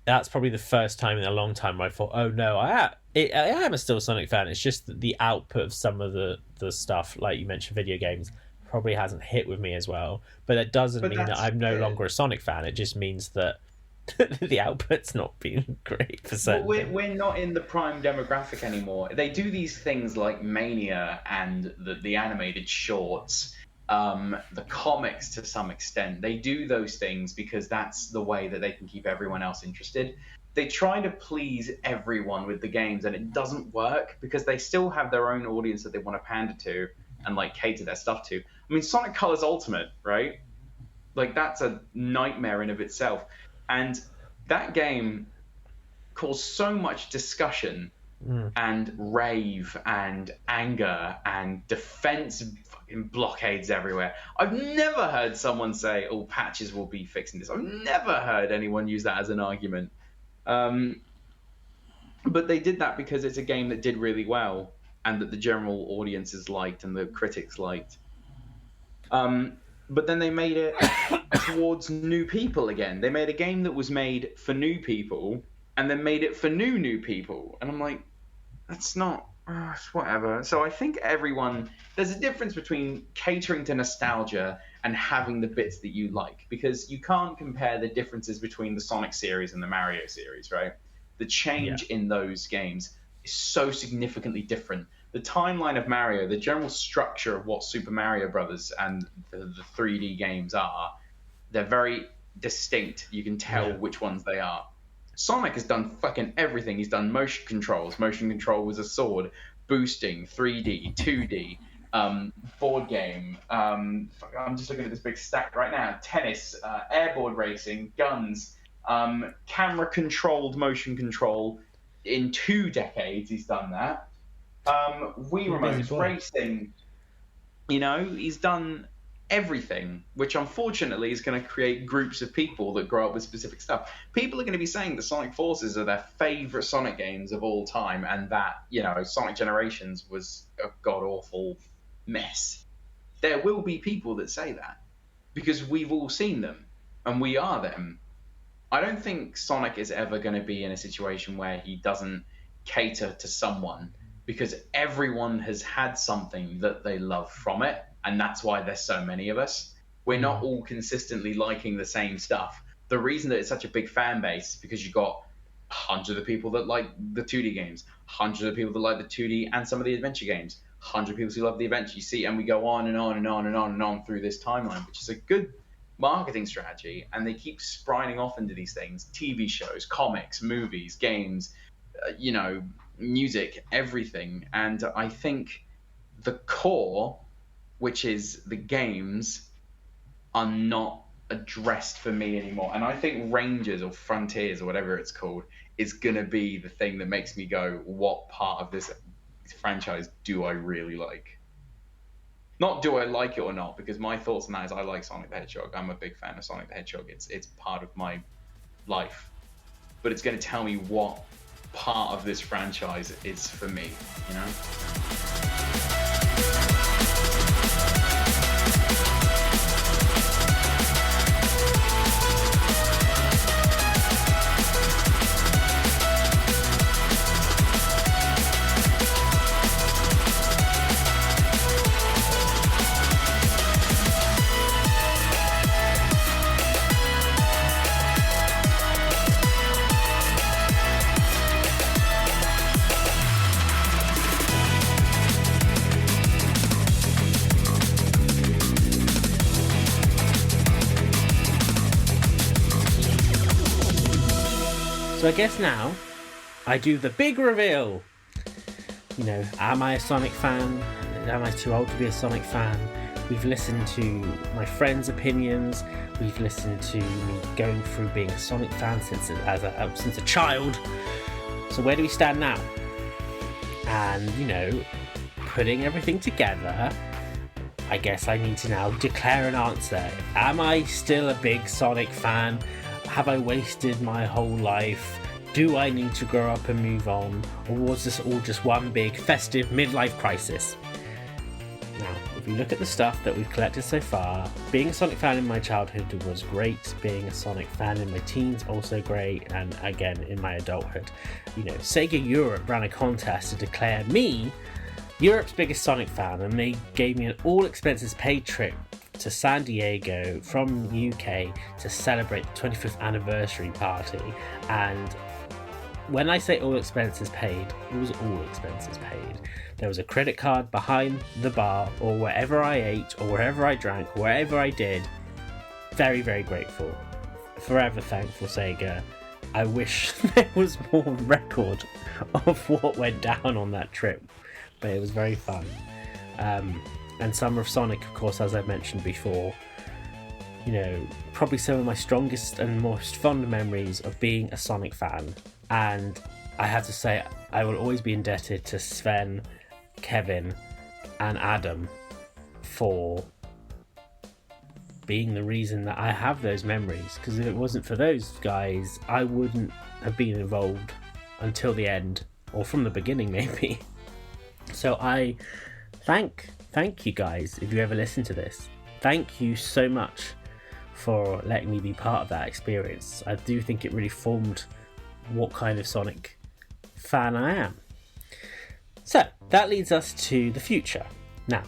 Speaker 1: that's probably the first time in a long time where I thought, oh no, I am still a Sonic fan. It's just that the output of some of the stuff, like you mentioned, video games, probably hasn't hit with me as well. But that doesn't mean that I'm no longer a Sonic fan. It just means that the output's not been great for certain.
Speaker 5: We're not in the prime demographic anymore. They do these things like Mania and the animated shorts, the comics to some extent. They do those things because that's the way that they can keep everyone else interested. They try to please everyone with the games, and it doesn't work because they still have their own audience that they want to pander to and like cater their stuff to. I mean, Sonic Colors Ultimate, right? Like, that's a nightmare in of itself. And that game caused so much discussion and rave and anger and defense fucking blockades everywhere. I've never heard someone say, "Oh, patches will be fixing this." I've never heard anyone use that as an argument. But they did that because it's a game that did really well and that the general audiences liked and the critics liked. But then they made it towards new people again. They made a game that was made for new people and then made it for new people. And I'm like, that's not... whatever. So I think there's a difference between catering to nostalgia and having the bits that you like, because you can't compare the differences between the Sonic series and the Mario series, right? The change in those games is so significantly different. The timeline of Mario, the general structure of what Super Mario Brothers and the 3D games are, they're very distinct. You can tell which ones they are. Sonic has done fucking everything. He's done motion controls. Motion control was a sword, boosting, 3D, 2D, board game. I'm just looking at this big stack right now. Tennis, airboard racing, guns, camera-controlled motion control. In 2 decades, he's done that. Wii remotes, racing. He's done everything, which unfortunately is going to create groups of people that grow up with specific stuff. People are going to be saying that Sonic Forces are their favorite Sonic games of all time, and that, Sonic Generations was a god-awful mess. There will be people that say that, because we've all seen them, and we are them. I don't think Sonic is ever going to be in a situation where he doesn't cater to someone, because everyone has had something that they love from it, and that's why there's so many of us. We're not all consistently liking the same stuff. The reason that it's such a big fan base is because you've got hundreds of people that like the 2D games, hundreds of people that like the 2D and some of the adventure games, hundreds of people who love the adventure. You see, and we go on and on and on and on and on through this timeline, which is a good marketing strategy, and they keep sprining off into these things: TV shows, comics, movies, games, music, everything. And I think the core, which is the games, are not addressed for me anymore. And I think Rangers or Frontiers or whatever it's called is going to be the thing that makes me go, what part of this franchise do I really like? Not do I like it or not, because my thoughts on that is I like Sonic the Hedgehog. I'm a big fan of Sonic the Hedgehog. It's part of my life. But it's going to tell me what part of this franchise is for me,
Speaker 1: So I guess now I do the big reveal. Am I a Sonic fan? Am I too old to be a Sonic fan? We've listened to my friends' opinions. We've listened to me going through being a Sonic fan since a child. So where do we stand now? And, putting everything together, I guess I need to now declare an answer. Am I still a big Sonic fan? Have I wasted my whole life? Do I need to grow up and move on? Or was this all just one big festive midlife crisis? Now, if you look at the stuff that we've collected so far, being a Sonic fan in my childhood was great. Being a Sonic fan in my teens, also great. And again, in my adulthood. Sega Europe ran a contest to declare me Europe's biggest Sonic fan, and they gave me an all-expenses-paid trip to San Diego from UK to celebrate the 25th anniversary party. And when I say all expenses paid, it was all expenses paid. There was a credit card behind the bar, or wherever I ate, or wherever I drank, wherever I did. Very, very grateful. Forever thankful, Sega. I wish there was more record of what went down on that trip, but it was very fun. And Summer of Sonic, of course, as I mentioned before, probably some of my strongest and most fond memories of being a Sonic fan. And I have to say, I will always be indebted to Sven, Kevin, and Adam for being the reason that I have those memories. Because if it wasn't for those guys, I wouldn't have been involved until the end, or from the beginning maybe. So I thank you guys, if you ever listen to this. Thank you so much for letting me be part of that experience. I do think it really formed what kind of Sonic fan I am. So that leads us to the future. Now,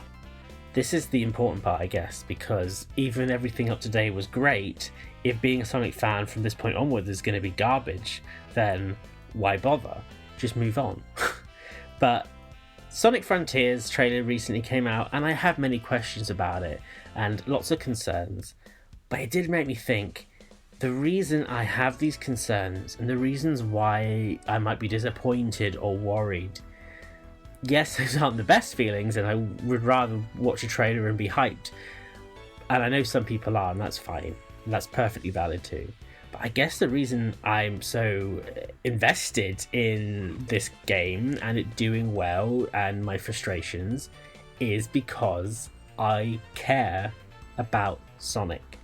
Speaker 1: this is the important part, I guess, because even everything up to date was great. If being a Sonic fan from this point onwards is going to be garbage, then why bother? Just move on. But Sonic Frontiers trailer recently came out, and I have many questions about it and lots of concerns. But it did make me think, the reason I have these concerns and the reasons why I might be disappointed or worried, yes, those aren't the best feelings, and I would rather watch a trailer and be hyped. And I know some people are, and that's fine. And that's perfectly valid too. But I guess the reason I'm so invested in this game and it doing well and my frustrations is because I care about Sonic.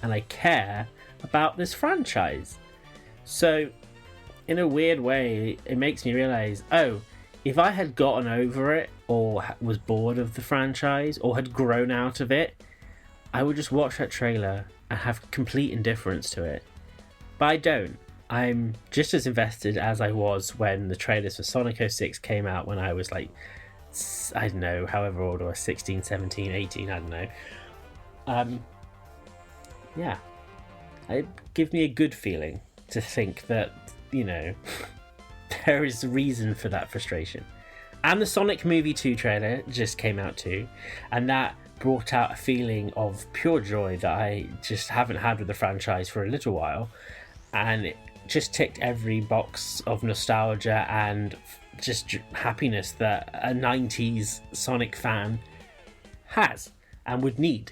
Speaker 1: And I care about this franchise. So, in a weird way, it makes me realise, oh, if I had gotten over it, or was bored of the franchise, or had grown out of it, I would just watch that trailer and have complete indifference to it. But I don't. I'm just as invested as I was when the trailers for Sonic 06 came out when I was like, I don't know, however old I was, 16, 17, 18, I don't know. Yeah, it gives me a good feeling to think that, you know, there is reason for that frustration. And the Sonic Movie 2 trailer just came out too, and that brought out a feeling of pure joy that I just haven't had with the franchise for a little while, and it just ticked every box of nostalgia and just happiness that a 90s Sonic fan has and would need.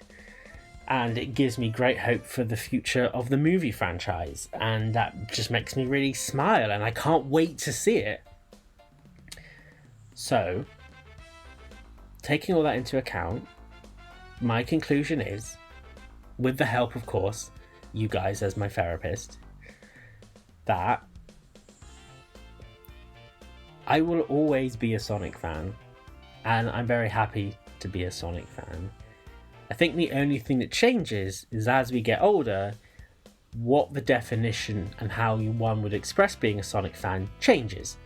Speaker 1: And it gives me great hope for the future of the movie franchise, and that just makes me really smile, and I can't wait to see it. So, taking all that into account, my conclusion is, with the help, of course, you guys as my therapist, that I will always be a Sonic fan, and I'm very happy to be a Sonic fan. I think the only thing that changes is as we get older, what the definition and how one would express being a Sonic fan changes.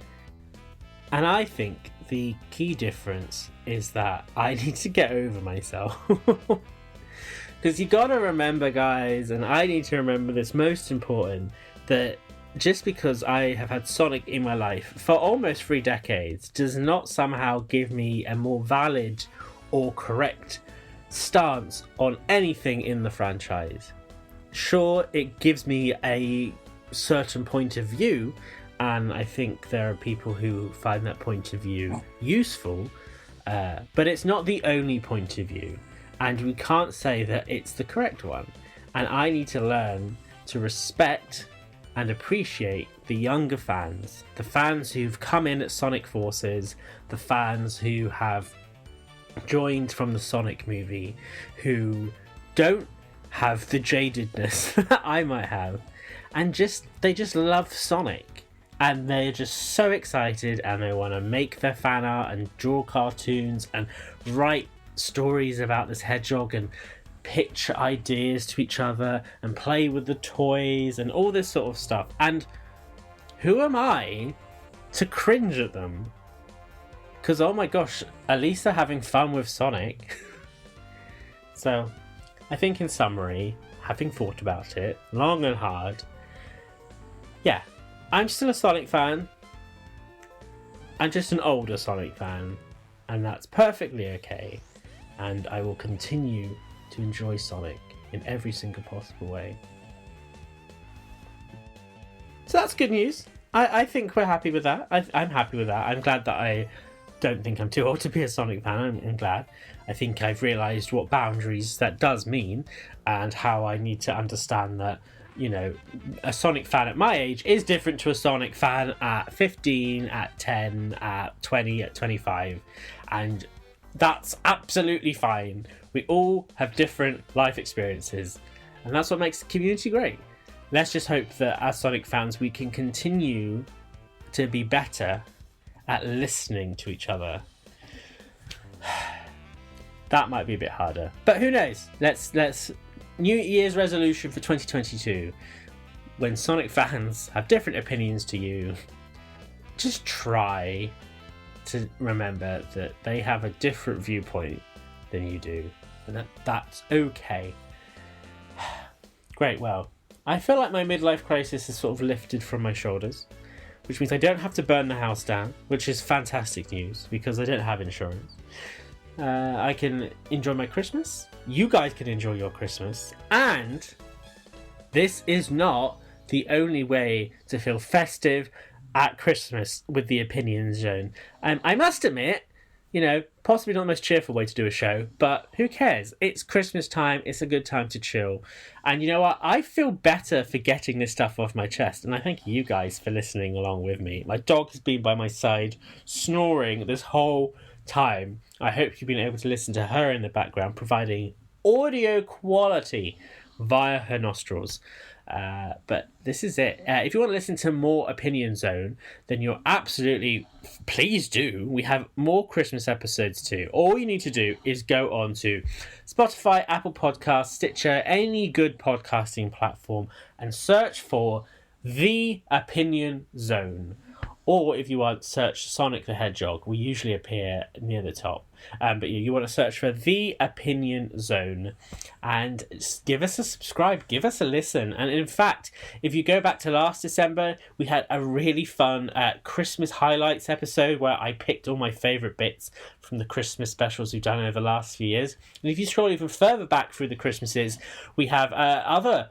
Speaker 1: And I think the key difference is that I need to get over myself. Because you gotta remember, guys, and I need to remember this, most important, that just because I have had Sonic in my life for almost 3 decades does not somehow give me a more valid or correct stance on anything in the franchise. Sure, it gives me a certain point of view, and I think there are people who find that point of view useful, but it's not the only point of view, and we can't say that it's the correct one. And I need to learn to respect and appreciate the younger fans, the fans who've come in at Sonic Forces, the fans who have joined from the Sonic movie, who don't have the jadedness that I might have, and they just love Sonic, and they're just so excited, and they want to make their fan art and draw cartoons and write stories about this hedgehog and pitch ideas to each other and play with the toys and all this sort of stuff. And who am I to cringe at them? Because, oh my gosh, at least they're having fun with Sonic. So, I think in summary, having thought about it long and hard, yeah, I'm still a Sonic fan. I'm just an older Sonic fan, and that's perfectly okay. And I will continue to enjoy Sonic in every single possible way. So that's good news. I think we're happy with that. I'm happy with that. I'm glad that I don't think I'm too old to be a Sonic fan. I'm glad. I think I've realised what boundaries that does mean, and how I need to understand that you know, a Sonic fan at my age is different to a Sonic fan at 15, at 10, at 20, at 25. And that's absolutely fine. We all have different life experiences. And that's what makes the community great. Let's just hope that as Sonic fans, we can continue to be better at listening to each other. That might be a bit harder. But who knows? Let's New Year's resolution for 2022. When Sonic fans have different opinions to you, just try to remember that they have a different viewpoint than you do. And that's okay. Great, well, I feel like my midlife crisis is sort of lifted from my shoulders, which means I don't have to burn the house down, which is fantastic news because I don't have insurance. I can enjoy my Christmas. You guys can enjoy your Christmas. And this is not the only way to feel festive at Christmas with the Opinion Zone. I must admit, you know, possibly not the most cheerful way to do a show, but who cares? It's Christmas time. It's a good time to chill. And you know what? I feel better for getting this stuff off my chest. And I thank you guys for listening along with me. My dog has been by my side snoring this whole time. I hope you've been able to listen to her in the background, providing audio quality via her nostrils. But this is it. If you want to listen to more Opinion Zone, then you're absolutely, please do. We have more Christmas episodes too. All you need to do is go on to Spotify, Apple Podcasts, Stitcher, any good podcasting platform, and search for The Opinion Zone. Or if you want, search Sonic the Hedgehog. We usually appear near the top. But you want to search for The Opinion Zone. And give us a subscribe. Give us a listen. And in fact, if you go back to last December, we had a really fun Christmas highlights episode where I picked all my favourite bits from the Christmas specials we've done over the last few years. And if you scroll even further back through the Christmases, we have other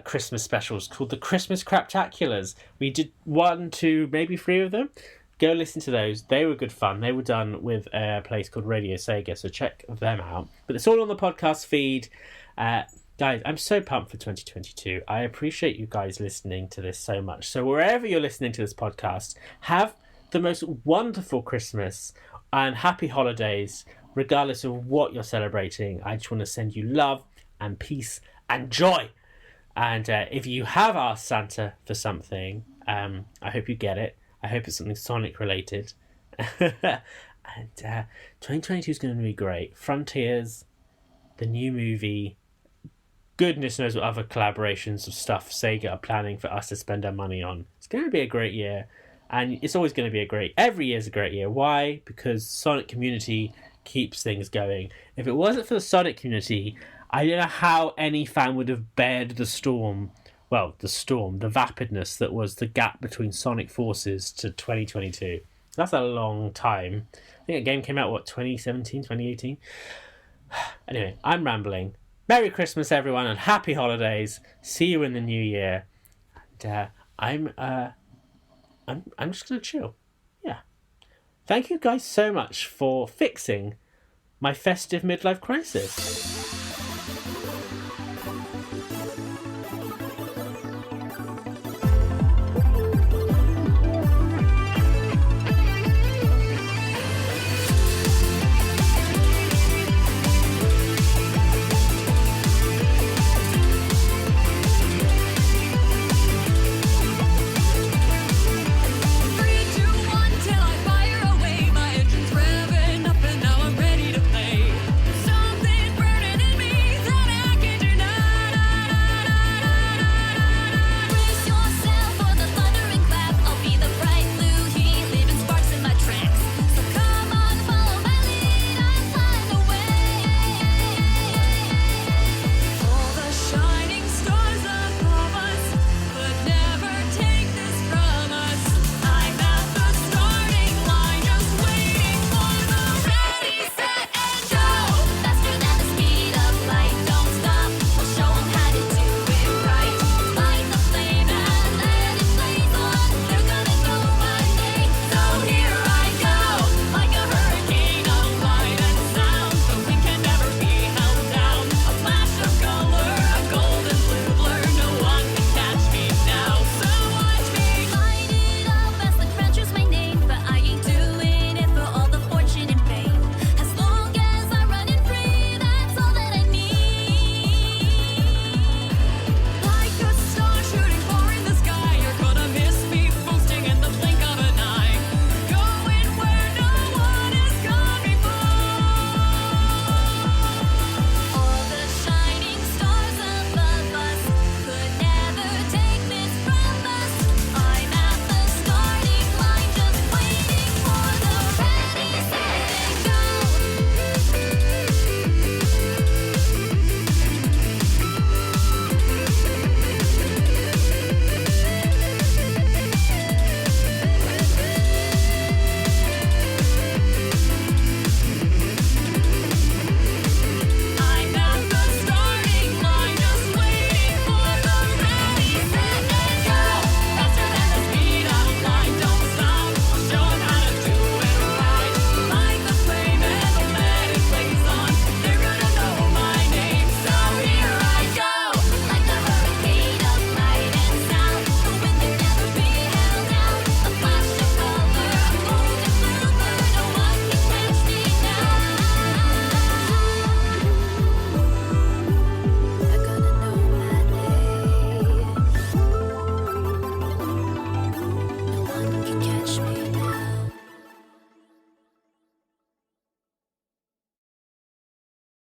Speaker 1: Christmas specials called the Christmas Craptaculars. We did 1, 2, maybe 3 of them. Go listen to those. They were good fun. They were done with a place called Radio Sega, so check them out. But it's all on the podcast feed. Guys, I'm so pumped for 2022. I appreciate you guys listening to this so much. So wherever you're listening to this podcast, have the most wonderful Christmas and happy holidays, regardless of what you're celebrating. I just want to send you love and peace and joy. And if you have asked Santa for something, I hope you get it. I hope it's something Sonic related. And 2022 is going to be great. Frontiers, the new movie, goodness knows what other collaborations of stuff Sega are planning for us to spend our money on. It's going to be a great year. And it's always going to be every year is a great year. Why? Because Sonic community keeps things going. If it wasn't for the Sonic community, I don't know how any fan would have bared the storm. Well, the vapidness that was the gap between Sonic Forces to 2022. That's a long time. I think the game came out, 2017, 2018? Anyway, I'm rambling. Merry Christmas, everyone, and happy holidays. See you in the new year. And I'm just going to chill. Yeah. Thank you guys so much for fixing my festive midlife crisis.